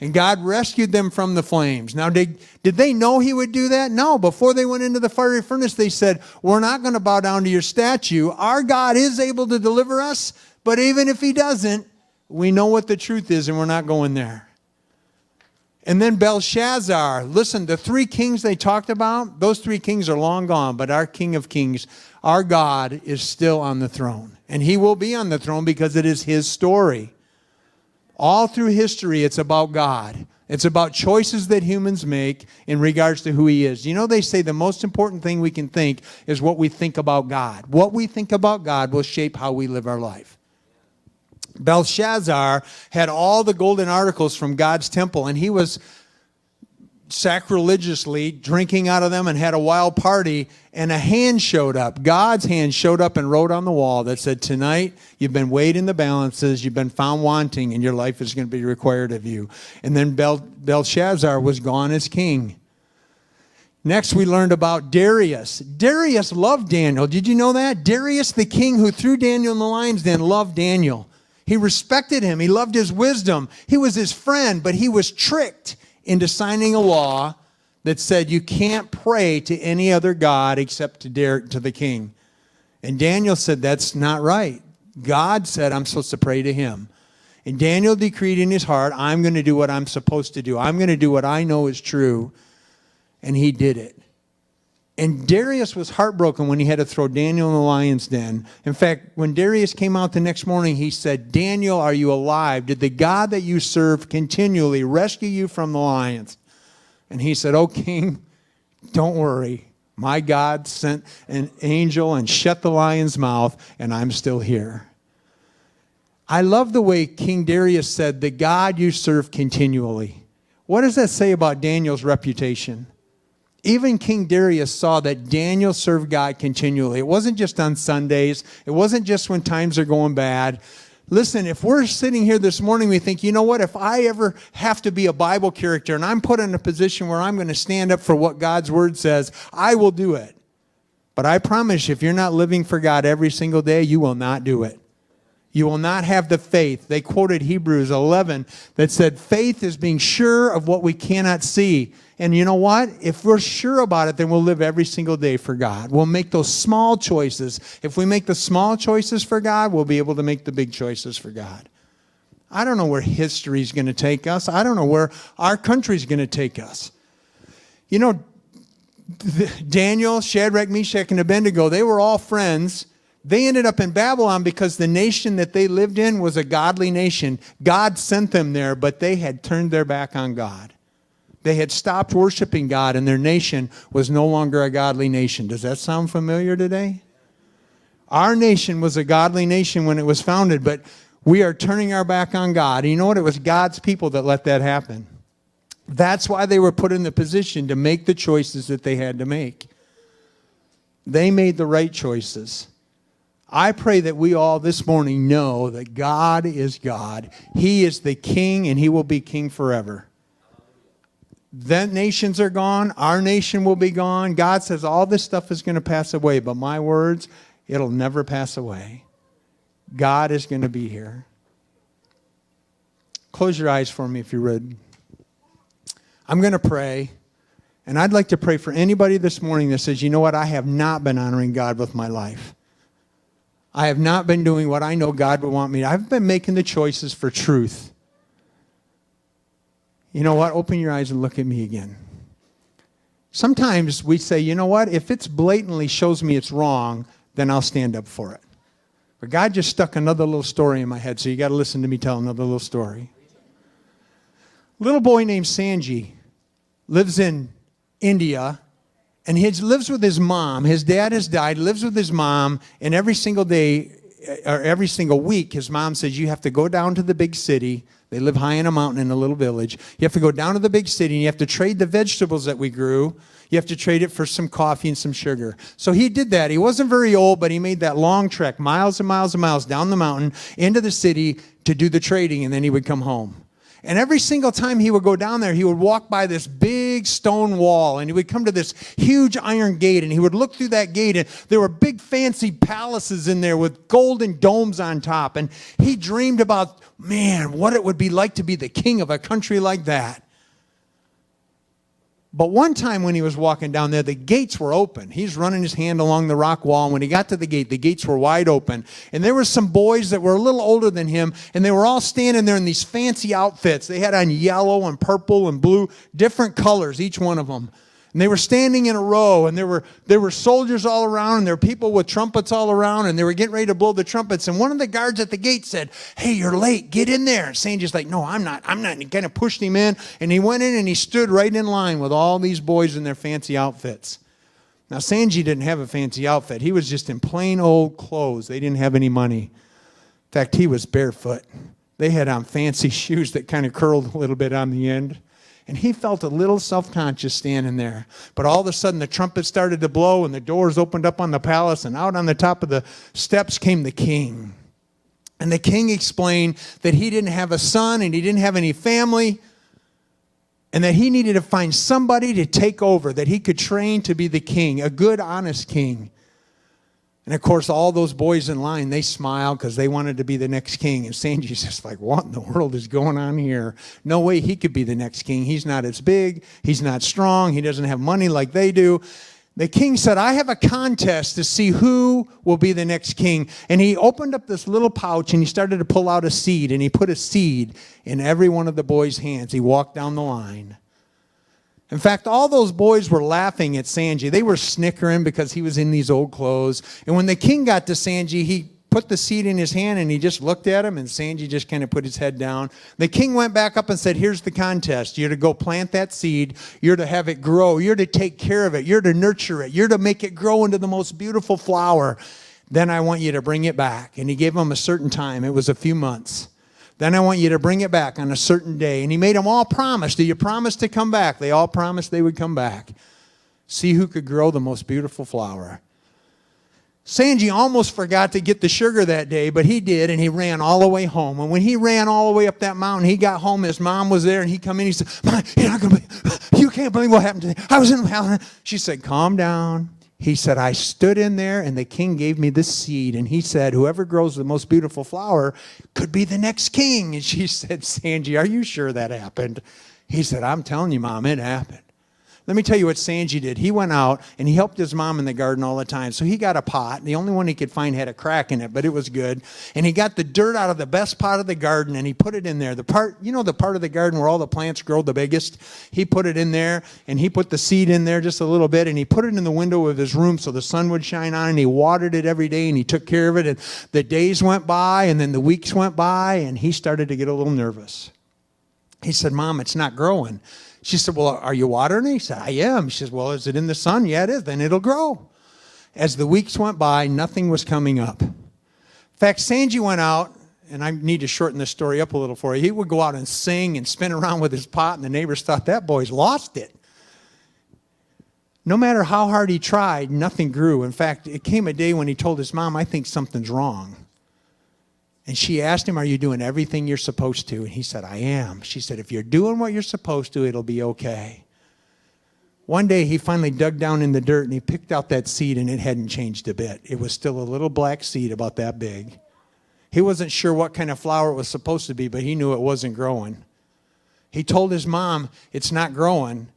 S17: And God rescued them from the flames. Now, did they know he would do that? No. Before they went into the fiery furnace, they said, we're not going to bow down to your statue. Our God is able to deliver us, but even if he doesn't, we know what the truth is, and we're not going there. And then Belshazzar. Listen, the 3 kings they talked about, those 3 kings are long gone, but our King of Kings, our God, is still on the throne. And he will be on the throne because it is his story. All through history, it's about God. It's about choices that humans make in regards to who he is. You know, they say the most important thing we can think is what we think about God. What we think about God will shape how we live our life. Belshazzar had all the golden articles from God's temple, and he was sacrilegiously drinking out of them and had a wild party, and a hand showed up. God's hand showed up and wrote on the wall that said, tonight you've been weighed in the balances, you've been found wanting, and your life is going to be required of you. And then Belshazzar was gone as king. Next, we learned about Darius. Darius loved Daniel. Did you know that? Darius, the king who threw Daniel in the lion's den, loved Daniel. He respected him. He loved his wisdom. He was his friend, but he was tricked into signing a law that said you can't pray to any other god except to the king. And Daniel said, that's not right. God said I'm supposed to pray to him. And Daniel decreed in his heart, I'm going to do what I'm supposed to do. I'm going to do what I know is true. And he did it. And Darius was heartbroken when he had to throw Daniel in the lion's den. In fact, when Darius came out the next morning, he said, Daniel, are you alive? Did the God that you serve continually rescue you from the lions? And he said, oh, king, don't worry. My God sent an angel and shut the lion's mouth, and I'm still here. I love the way King Darius said, the God you serve continually. What does that say about Daniel's reputation? Even King Darius saw that Daniel served God continually. It wasn't just on Sundays. It wasn't just when times are going bad. Listen, if we're sitting here this morning, we think, you know what, if I ever have to be a Bible character and I'm put in a position where I'm going to stand up for what God's word says, I will do it. But I promise you, if you're not living for God every single day, you will not do it. You will not have the faith. They quoted Hebrews 11 that said, faith is being sure of what we cannot see. And you know what? If we're sure about it, then we'll live every single day for God. We'll make those small choices. If we make the small choices for God, we'll be able to make the big choices for God. I don't know where history is going to take us. I don't know where our country is going to take us. You know, Daniel, Shadrach, Meshach, and Abednego, they were all friends. They ended up in Babylon because the nation that they lived in was a godly nation. God sent them there, but they had turned their back on God. They had stopped worshiping God, and their nation was no longer a godly nation. Does that sound familiar today? Our nation was a godly nation when it was founded, but we are turning our back on God. And you know what? It was God's people that let that happen. That's why they were put in the position to make the choices that they had to make. They made the right choices. I pray that we all this morning know that God is God. He is the King, and He will be King forever. Then nations are gone. Our nation will be gone. God says all this stuff is going to pass away, but my words, it'll never pass away. God is going to be here. Close your eyes for me if you would. I'm going to pray, and I'd like to pray for anybody this morning that says, you know what, I have not been honoring God with my life. I have not been doing what I know God would want me to. I've been making the choices for truth. You know what? Open your eyes and look at me again. Sometimes we say, you know what? If it's blatantly shows me it's wrong, then I'll stand up for it. But God just stuck another little story in my head, so you got to listen to me tell another little story. A little boy named Sanji lives in India, and he lives with his mom. His dad has died, lives with his mom, and every single day, or every single week, his mom says, you have to go down to the big city. They live high in a mountain in a little village. You have to go down to the big city, and you have to trade the vegetables that we grew. You have to trade it for some coffee and some sugar. So he did that. He wasn't very old, but he made that long trek, miles and miles and miles down the mountain into the city to do the trading, and then he would come home. And every single time he would go down there, he would walk by this big stone wall, and he would come to this huge iron gate, and he would look through that gate, and there were big fancy palaces in there with golden domes on top. And he dreamed about, man, what it would be like to be the king of a country like that. But one time when he was walking down there, the gates were open. He's running his hand along the rock wall, and when he got to the gates were wide open. And there were some boys that were a little older than him, and they were all standing there in these fancy outfits. They had on yellow and purple and blue, different colors, each one of them. And they were standing in a row, and there were soldiers all around, and there were people with trumpets all around, and they were getting ready to blow the trumpets. And one of the guards at the gate said, hey, you're late, get in there. And Sanji's like, no, I'm not. He kind of pushed him in, and he went in and he stood right in line with all these boys in their fancy outfits. Now, Sanji didn't have a fancy outfit. He was just in plain old clothes. They didn't have any money. In fact, he was barefoot. They had on fancy shoes that kind of curled a little bit on the end. And he felt a little self-conscious standing there. But all of a sudden, the trumpet started to blow, and the doors opened up on the palace, and out on the top of the steps came the king. And the king explained that he didn't have a son, and he didn't have any family, and that he needed to find somebody to take over, that he could train to be the king, a good, honest king. And of course, all those boys in line, they smiled because they wanted to be the next king. And Sanji's just like, what in the world is going on here? No way he could be the next king. He's not as big. He's not strong. He doesn't have money like they do. The king said, I have a contest to see who will be the next king. And he opened up this little pouch and he started to pull out a seed. And he put a seed in every one of the boys' hands. He walked down the line. In fact, all those boys were laughing at Sanji. They were snickering because he was in these old clothes. And when the king got to Sanji, he put the seed in his hand and he just looked at him, and Sanji just kind of put his head down. The king went back up and said, here's the contest. You're to go plant that seed. You're to have it grow. You're to take care of it. You're to nurture it. You're to make it grow into the most beautiful flower. Then I want you to bring it back. And he gave them a certain time. It was a few months. Then I want you to bring it back on a certain day. And he made them all promise. Do you promise to come back? They all promised they would come back. See who could grow the most beautiful flower. Sanji almost forgot to get the sugar that day, but he did, and he ran all the way home. And when he ran all the way up that mountain, he got home, his mom was there, and he come in, he said, Mom, you can't believe what happened today. I was in the mountain. She said, calm down. He said, I stood in there and the king gave me this seed. And he said, whoever grows the most beautiful flower could be the next king. And she said, Sanji, are you sure that happened? He said, I'm telling you, Mom, it happened. Let me tell you what Sanji did. He went out and he helped his mom in the garden all the time. So he got a pot. The only one he could find had a crack in it, but it was good. And he got the dirt out of the best pot of the garden and he put it in there. The part, you know, the part of the garden where all the plants grow the biggest? He put it in there and he put the seed in there just a little bit and he put it in the window of his room so the sun would shine on it, and he watered it every day and he took care of it. And the days went by and then the weeks went by and he started to get a little nervous. He said, Mom, it's not growing. She said, well, are you watering it? He said, I am. She says, well, is it in the sun? Yeah, it is. Then it'll grow. As the weeks went by, nothing was coming up. In fact, Sanji went out, and I need to shorten this story up a little for you. He would go out and sing and spin around with his pot, and the neighbors thought that boy's lost it. No matter how hard he tried, nothing grew. In fact, it came a day when he told his mom, I think something's wrong. And she asked him, are you doing everything you're supposed to? And he said, I am. She said, if you're doing what you're supposed to, it'll be okay. One day he finally dug down in the dirt and he picked out that seed and it hadn't changed a bit. It was still a little black seed about that big. He wasn't sure what kind of flower it was supposed to be, but he knew it wasn't growing. He told his mom, it's not growing.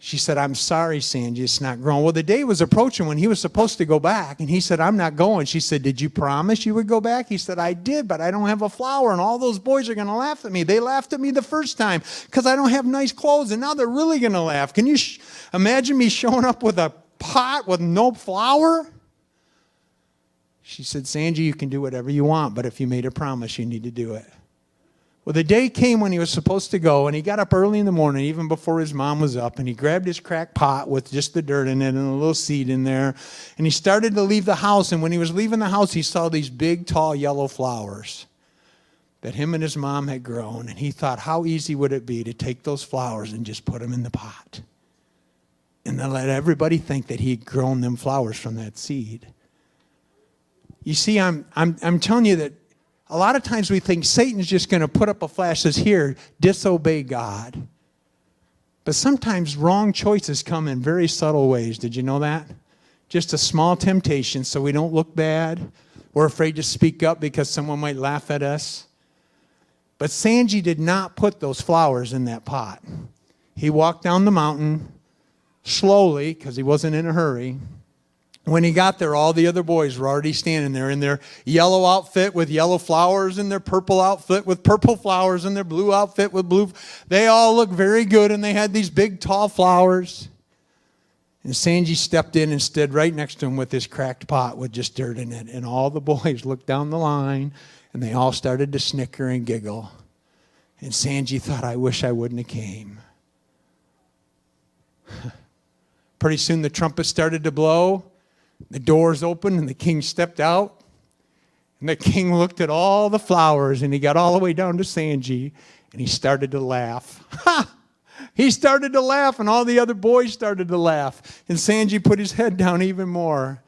S17: She said, I'm sorry, Sanji, it's not growing. Well, the day was approaching when he was supposed to go back, and he said, I'm not going. She said, did you promise you would go back? He said, I did, but I don't have a flower, and all those boys are going to laugh at me. They laughed at me the first time because I don't have nice clothes, and now they're really going to laugh. Can you imagine me showing up with a pot with no flower? She said, Sanji, you can do whatever you want, but if you made a promise, you need to do it. Well, the day came when he was supposed to go, and he got up early in the morning, even before his mom was up, and he grabbed his cracked pot with just the dirt in it and a little seed in there, and he started to leave the house, and when he was leaving the house, he saw these big, tall, yellow flowers that him and his mom had grown, and he thought, how easy would it be to take those flowers and just put them in the pot and then let everybody think that he'd grown them flowers from that seed. You see, I'm telling you that a lot of times we think Satan's just going to put up a flash that says, here, disobey God. But sometimes wrong choices come in very subtle ways. Did you know that? Just a small temptation so we don't look bad. We're afraid to speak up because someone might laugh at us. But Sanji did not put those flowers in that pot. He walked down the mountain slowly because he wasn't in a hurry. When he got there, all the other boys were already standing there in their yellow outfit with yellow flowers, in their purple outfit with purple flowers, in their blue outfit with blue. They all looked very good, and they had these big, tall flowers. And Sanji stepped in and stood right next to him with this cracked pot with just dirt in it. And all the boys looked down the line, and they all started to snicker and giggle. And Sanji thought, I wish I wouldn't have came. Pretty soon the trumpet started to blow. The doors opened and the king stepped out. And the king looked at all the flowers and he got all the way down to Sanji and he started to laugh. Ha! He started to laugh, and all the other boys started to laugh. And Sanji put his head down even more.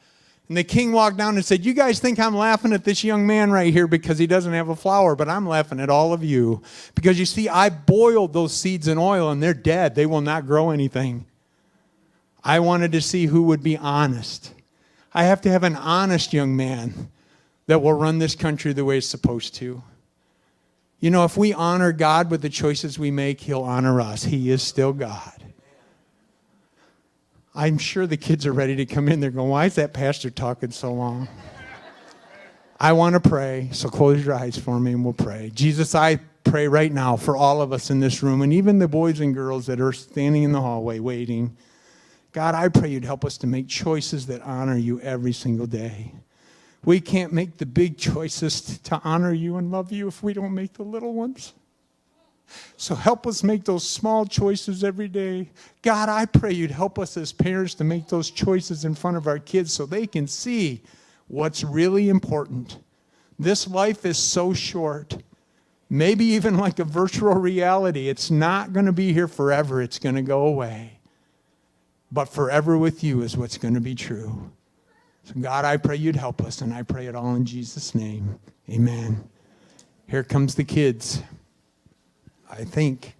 S17: And the king walked down and said, you guys think I'm laughing at this young man right here because he doesn't have a flower, but I'm laughing at all of you. Because you see, I boiled those seeds in oil, and they're dead. They will not grow anything. I wanted to see who would be honest. I have to have an honest young man that will run this country the way it's supposed to. You know, if we honor God with the choices we make, he'll honor us. He is still God. I'm sure the kids are ready to come in. They're going, why is that pastor talking so long? I want to pray, so close your eyes for me and we'll pray. Jesus, I pray right now for all of us in this room and even the boys and girls that are standing in the hallway waiting. God, I pray you'd help us to make choices that honor you every single day. We can't make the big choices to honor you and love you if we don't make the little ones. So help us make those small choices every day. God, I pray you'd help us as parents to make those choices in front of our kids so they can see what's really important. This life is so short. Maybe even like a virtual reality. It's not going to be here forever. It's going to go away. But forever with you is what's going to be true. So God, I pray you'd help us, and I pray it all in Jesus' name. Amen. Here comes the kids, I think.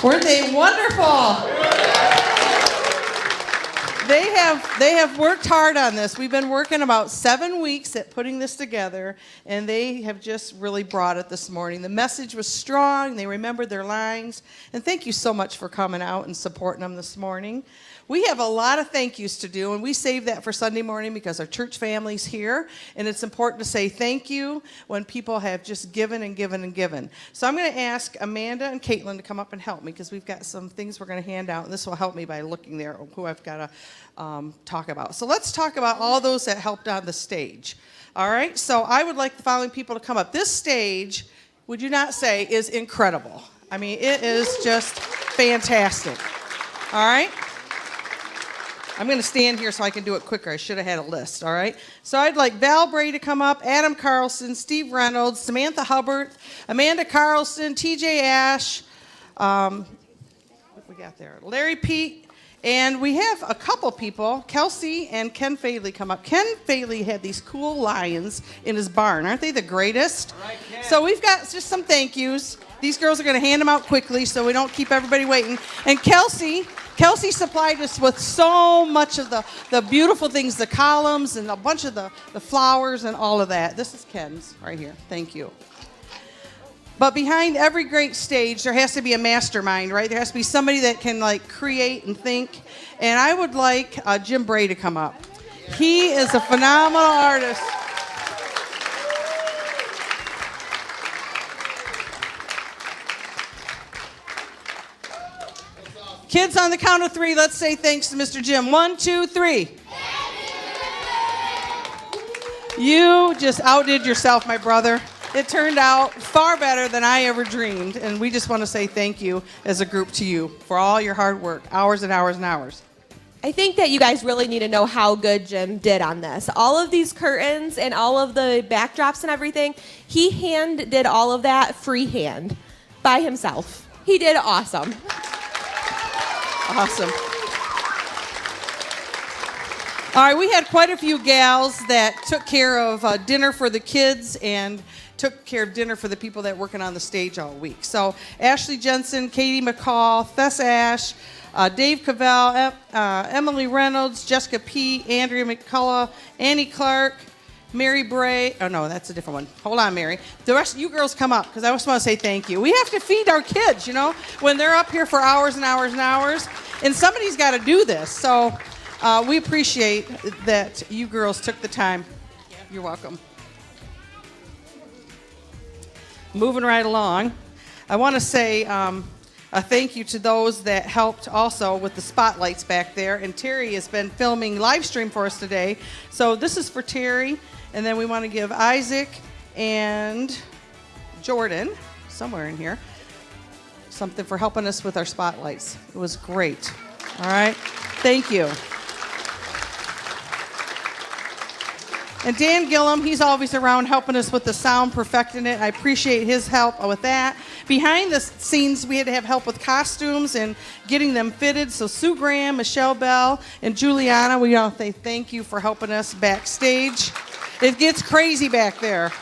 S18: Weren't they wonderful? They have worked hard on this. We've been working about 7 weeks at putting this together, and they have just really brought it this morning. The message was strong. They remembered their lines. And thank you so much for coming out and supporting them this morning. We have a lot of thank yous to do, and we save that for Sunday morning because our church family's here, and it's important to say thank you when people have just given and given and given. So I'm going to ask Amanda and Caitlin to come up and help me because we've got some things we're going to hand out, and this will help me by looking there who I've got to talk about. So let's talk about all those that helped on the stage. All right, so I would like the following people to come up. This stage, would you not say, is incredible. I mean, it is just fantastic. All right? I'm going to stand here so I can do it quicker. I should have had a list, all right? So I'd like Val Bray to come up, Adam Carlson, Steve Reynolds, Samantha Hubbard, Amanda Carlson, TJ Ash, what we got there? Larry Pete, and we have a couple people, Kelsey and Ken Faley come up. Ken Faley had these cool lions in his barn. Aren't they the greatest? All right, so we've got just some thank yous. These girls are going to hand them out quickly so we don't keep everybody waiting. And Kelsey supplied us with so much of the beautiful things, the columns and a bunch of the flowers and all of that. This is Ken's right here. Thank you. But behind every great stage, there has to be a mastermind, right? There has to be somebody that can like create and think. And I would like Jim Bray to come up. He is a phenomenal artist. Kids, on the count of 3, let's say thanks to Mr. Jim. 1, 2, 3. You just outdid yourself, my brother. It turned out far better than I ever dreamed, and we just want to say thank you as a group to you for all your hard work, hours and hours and hours.
S19: I think that you guys really need to know how good Jim did on this. All of these curtains and all of the backdrops and everything, he hand did all of that freehand by himself. He did awesome.
S18: Awesome. All right, we had quite a few gals that took care of dinner for the kids and took care of dinner for the people that were working on the stage all week. So Ashley Jensen, Katie McCall, Thess Ash, Dave Cavell, Emily Reynolds, Jessica P., Andrea McCullough, Annie Clark, Mary Bray. Oh, no, that's a different one. Hold on, Mary. The rest of you girls come up because I just want to say thank you. We have to feed our kids, you know, when they're up here for hours and hours and hours. And somebody's got to do this. So we appreciate that you girls took the time. You're welcome. Moving right along, I want to say a thank you to those that helped also with the spotlights back there. And Terry has been filming live stream for us today. So this is for Terry. And then we want to give Isaac and Jordan, somewhere in here, something for helping us with our spotlights. It was great. All right. Thank you. And Dan Gillum, he's always around helping us with the sound, perfecting it. I appreciate his help with that. Behind the scenes, we had to have help with costumes and getting them fitted. So Sue Graham, Michelle Bell, and Juliana, we want to say thank you for helping us backstage. It gets crazy back there.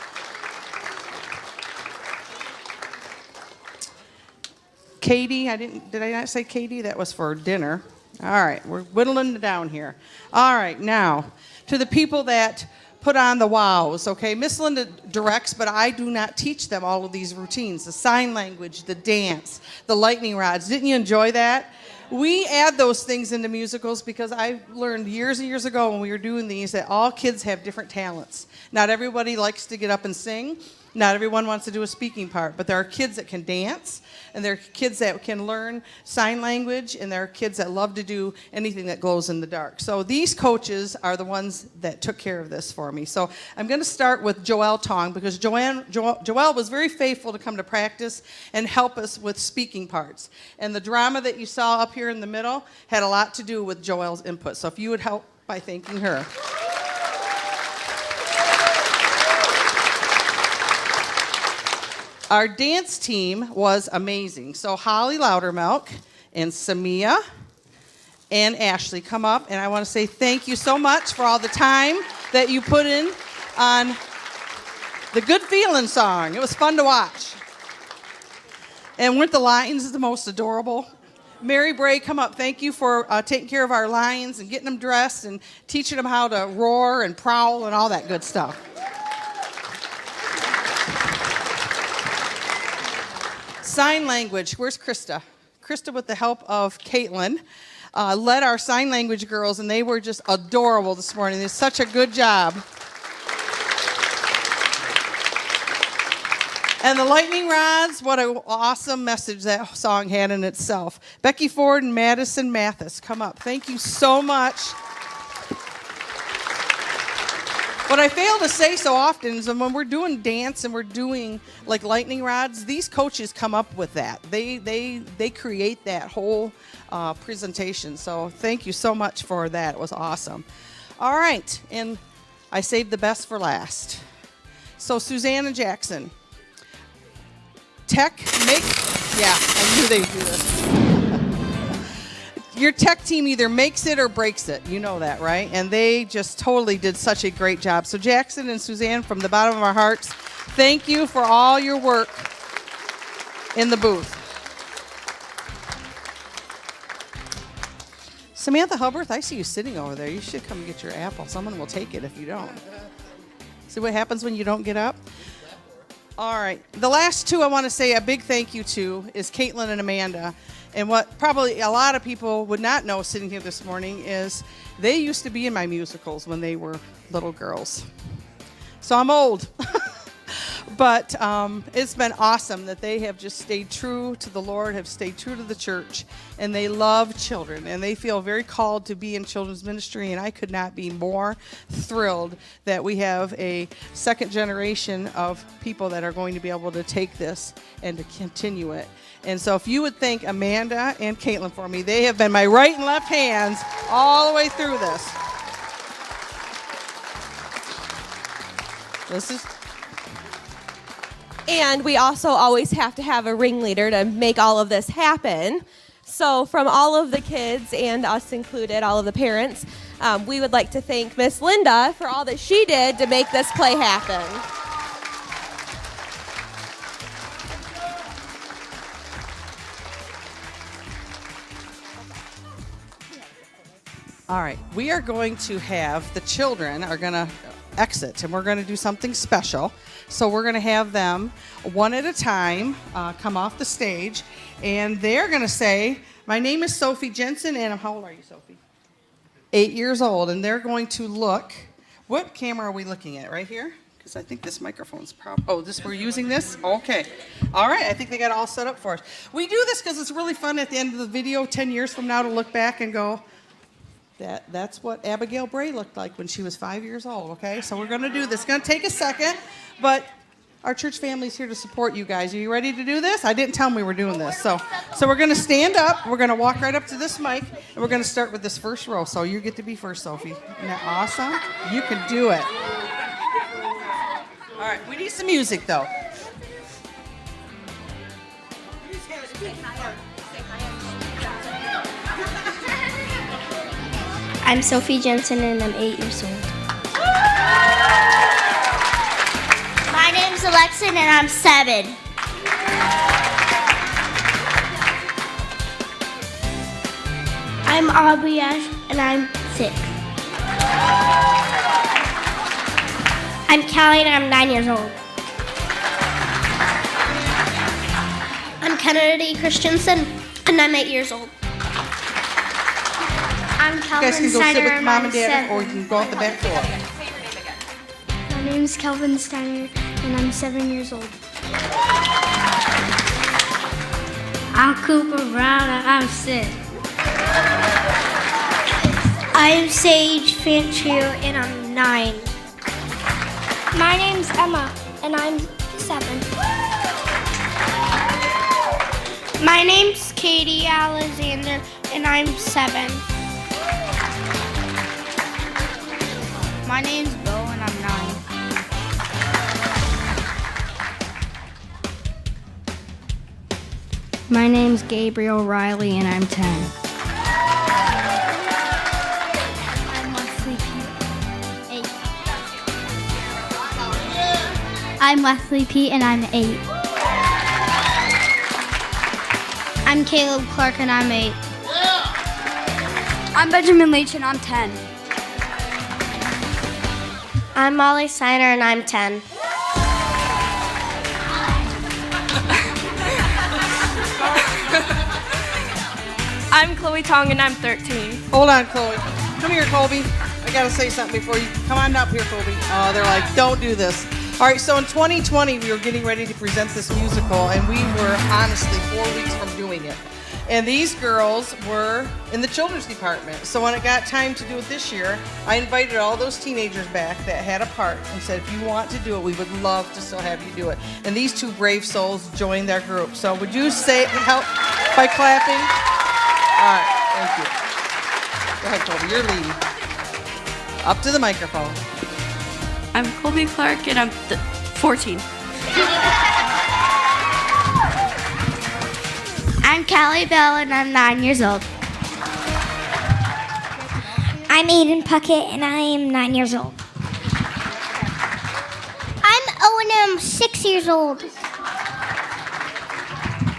S18: Katie, did I not say Katie? That was for dinner. All right, we're whittling it down here. All right, now, to the people that put on the wows, okay? Miss Linda directs, but I do not teach them all of these routines, the sign language, the dance, the lightning rods. Didn't you enjoy that? We add those things into musicals because I learned years and years ago when we were doing these that all kids have different talents. Not everybody likes to get up and sing. Not everyone wants to do a speaking part, but there are kids that can dance, and there are kids that can learn sign language, and there are kids that love to do anything that glows in the dark. So these coaches are the ones that took care of this for me. So I'm going to start with Joelle Tong because Joelle was very faithful to come to practice and help us with speaking parts. And the drama that you saw up here in the middle had a lot to do with Joelle's input. So if you would help by thanking her. Our dance team was amazing. So Holly Loudermilk and Samia and Ashley come up, and I want to say thank you so much for all the time that you put in on the Good Feelin' song. It was fun to watch. And weren't the lions the most adorable? Mary Bray, come up. Thank you for taking care of our lions and getting them dressed and teaching them how to roar and prowl and all that good stuff. Sign language. Where's Krista? Krista, with the help of Caitlin, led our sign language girls, and they were just adorable this morning. They did such a good job. And the lightning rods, what an awesome message that song had in itself. Becky Ford and Madison Mathis, come up. Thank you so much. What I fail to say so often is when we're doing dance and we're doing like lightning rods, these coaches come up with that. They create that whole presentation. So thank you so much for that. It was awesome. All right, and I saved the best for last. So Suzanne and Jackson. I knew they'd do this. Your tech team either makes it or breaks it. You know that, right? And they just totally did such a great job. So Jackson and Suzanne, from the bottom of our hearts, thank you for all your work in the booth. Samantha Hubbard, I see you sitting over there. You should come get your apple. Someone will take it if you don't. See what happens when you don't get up? All right. The last two I want to say a big thank you to is Caitlin and Amanda. And what probably a lot of people would not know sitting here this morning is they used to be in my musicals when they were little girls. So I'm old. But it's been awesome that they have just stayed true to the Lord, have stayed true to the church, and they love children, and they feel very called to be in children's ministry, and I could not be more thrilled that we have a second generation of people that are going to be able to take this and to continue it. And so if you would thank Amanda and Caitlin for me, they have been my right and left hands all the way through this.
S19: And we also always have to have a ringleader to make all of this happen. So from all of the kids, and us included, all of the parents, we would like to thank Miss Linda for all that she did to make this play happen.
S18: All right, we are going to have, the children are going to exit, and we're going to do something special. So we're going to have them one at a time come off the stage, and they're going to say, my name is Sophie Jensen, and how old are you, Sophie? 8 years old, and they're going to look, what camera are we looking at, right here? Because I think this microphone's we're using this? Okay. All right, I think they got it all set up for us. We do this because it's really fun at the end of the video 10 years from now to look back and go, that's what Abigail Bray looked like when she was 5 years old, okay? So we're going to do this. It's going to take a second, but our church family's here to support you guys. Are you ready to do this? I didn't tell them we were doing this. So we're going to stand up. We're going to walk right up to this mic, and we're going to start with this first row. So you get to be first, Sophie. Isn't that awesome? You can do it. All right, we need some music, though.
S20: I'm Sophie Jensen, and I'm 8 years old.
S3: My name's Alexa, and I'm 7.
S20: I'm Aubrey Ash, and I'm 6. I'm Callie, and I'm 9 years old.
S3: I'm Kennedy Christensen, and I'm 8 years old.
S20: I'm
S18: You guys can
S20: Kelvin
S18: go sit
S20: Steiner,
S18: with
S20: and
S18: mom
S20: I'm
S18: and dad,
S20: 7.
S18: or you can go out the back door.
S20: My name is Kelvin Steiner, and I'm 7 years old. I'm Cooper Brown, and I'm 6. I am Sage Fanchio, and I'm 9. My name's Emma, and I'm 7. My name's Katie Alexander, and I'm 7.
S11: My name's Bo, and I'm 9.
S15: My name's Gabriel Riley, and I'm 10.
S20: I'm Wesley Pete, 8. I'm Wesley Pete, and I'm 8. I'm Caleb Clark and I'm 8.
S16: I'm Benjamin Leach and I'm 10.
S20: I'm Molly Steiner and I'm 10.
S21: I'm Chloe Tong and I'm 13.
S18: Hold on, Chloe. Come here, Colby. I gotta say something before you come on up here, Colby. Oh, they're like, don't do this. All right, so in 2020, we were getting ready to present this musical, and we were honestly 4 weeks from doing it. And these girls were in the children's department. So when it got time to do it this year, I invited all those teenagers back that had a part and said, if you want to do it, we would love to still have you do it. And these two brave souls joined their group. So would you help by clapping? All right, thank you. Go ahead, Colby, you're leading. Up to the microphone.
S4: I'm Colby Clark and I'm 14.
S20: I'm Callie Bell and I'm 9 years old.
S9: I'm Aiden Puckett and I am 9 years old. I'm Owen and I'm 6 years old.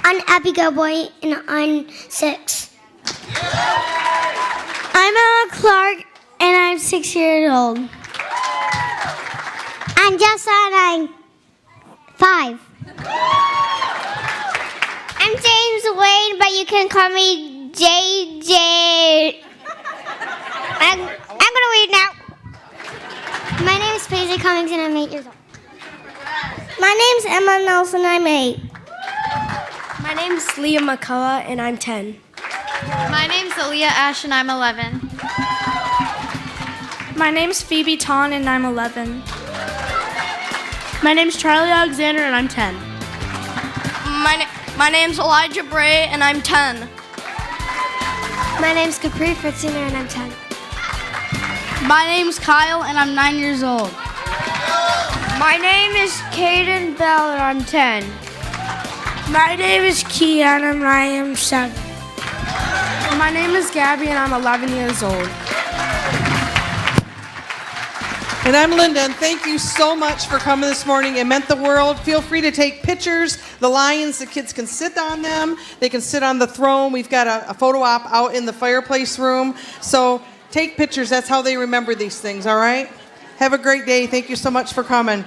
S9: I'm Abigail Boy and I'm 6. I'm Emma Clark and I'm 6 years old. I'm Jessa and I'm 5. I'm James Wayne, but you can call me JJ. I'm gonna read now. My name is Paisley Cummings and I'm 8 years old. My name's Emma Nelson, I'm 8.
S20: My name's Leah McCullough and I'm 10.
S22: My name's Aaliyah Ash and I'm 11.
S11: My name's Phoebe Ton and I'm 11. My name's Charlie Alexander and I'm 10.
S8: My name's Elijah Bray and I'm 10.
S10: My name's Capri Fritzinger and I'm 10.
S11: My name's Kyle and I'm 9 years old.
S10: My name is Caden Bell and I'm 10. My name is Keon and I am 7.
S11: My name is Gabby and I'm 11 years old.
S18: And I'm Linda, and thank you so much for coming this morning. It meant the world. Feel free to take pictures. The lions, the kids can sit on them. They can sit on the throne. We've got a photo op out in the fireplace room. So take pictures. That's how they remember these things, all right? Have a great day. Thank you so much for coming.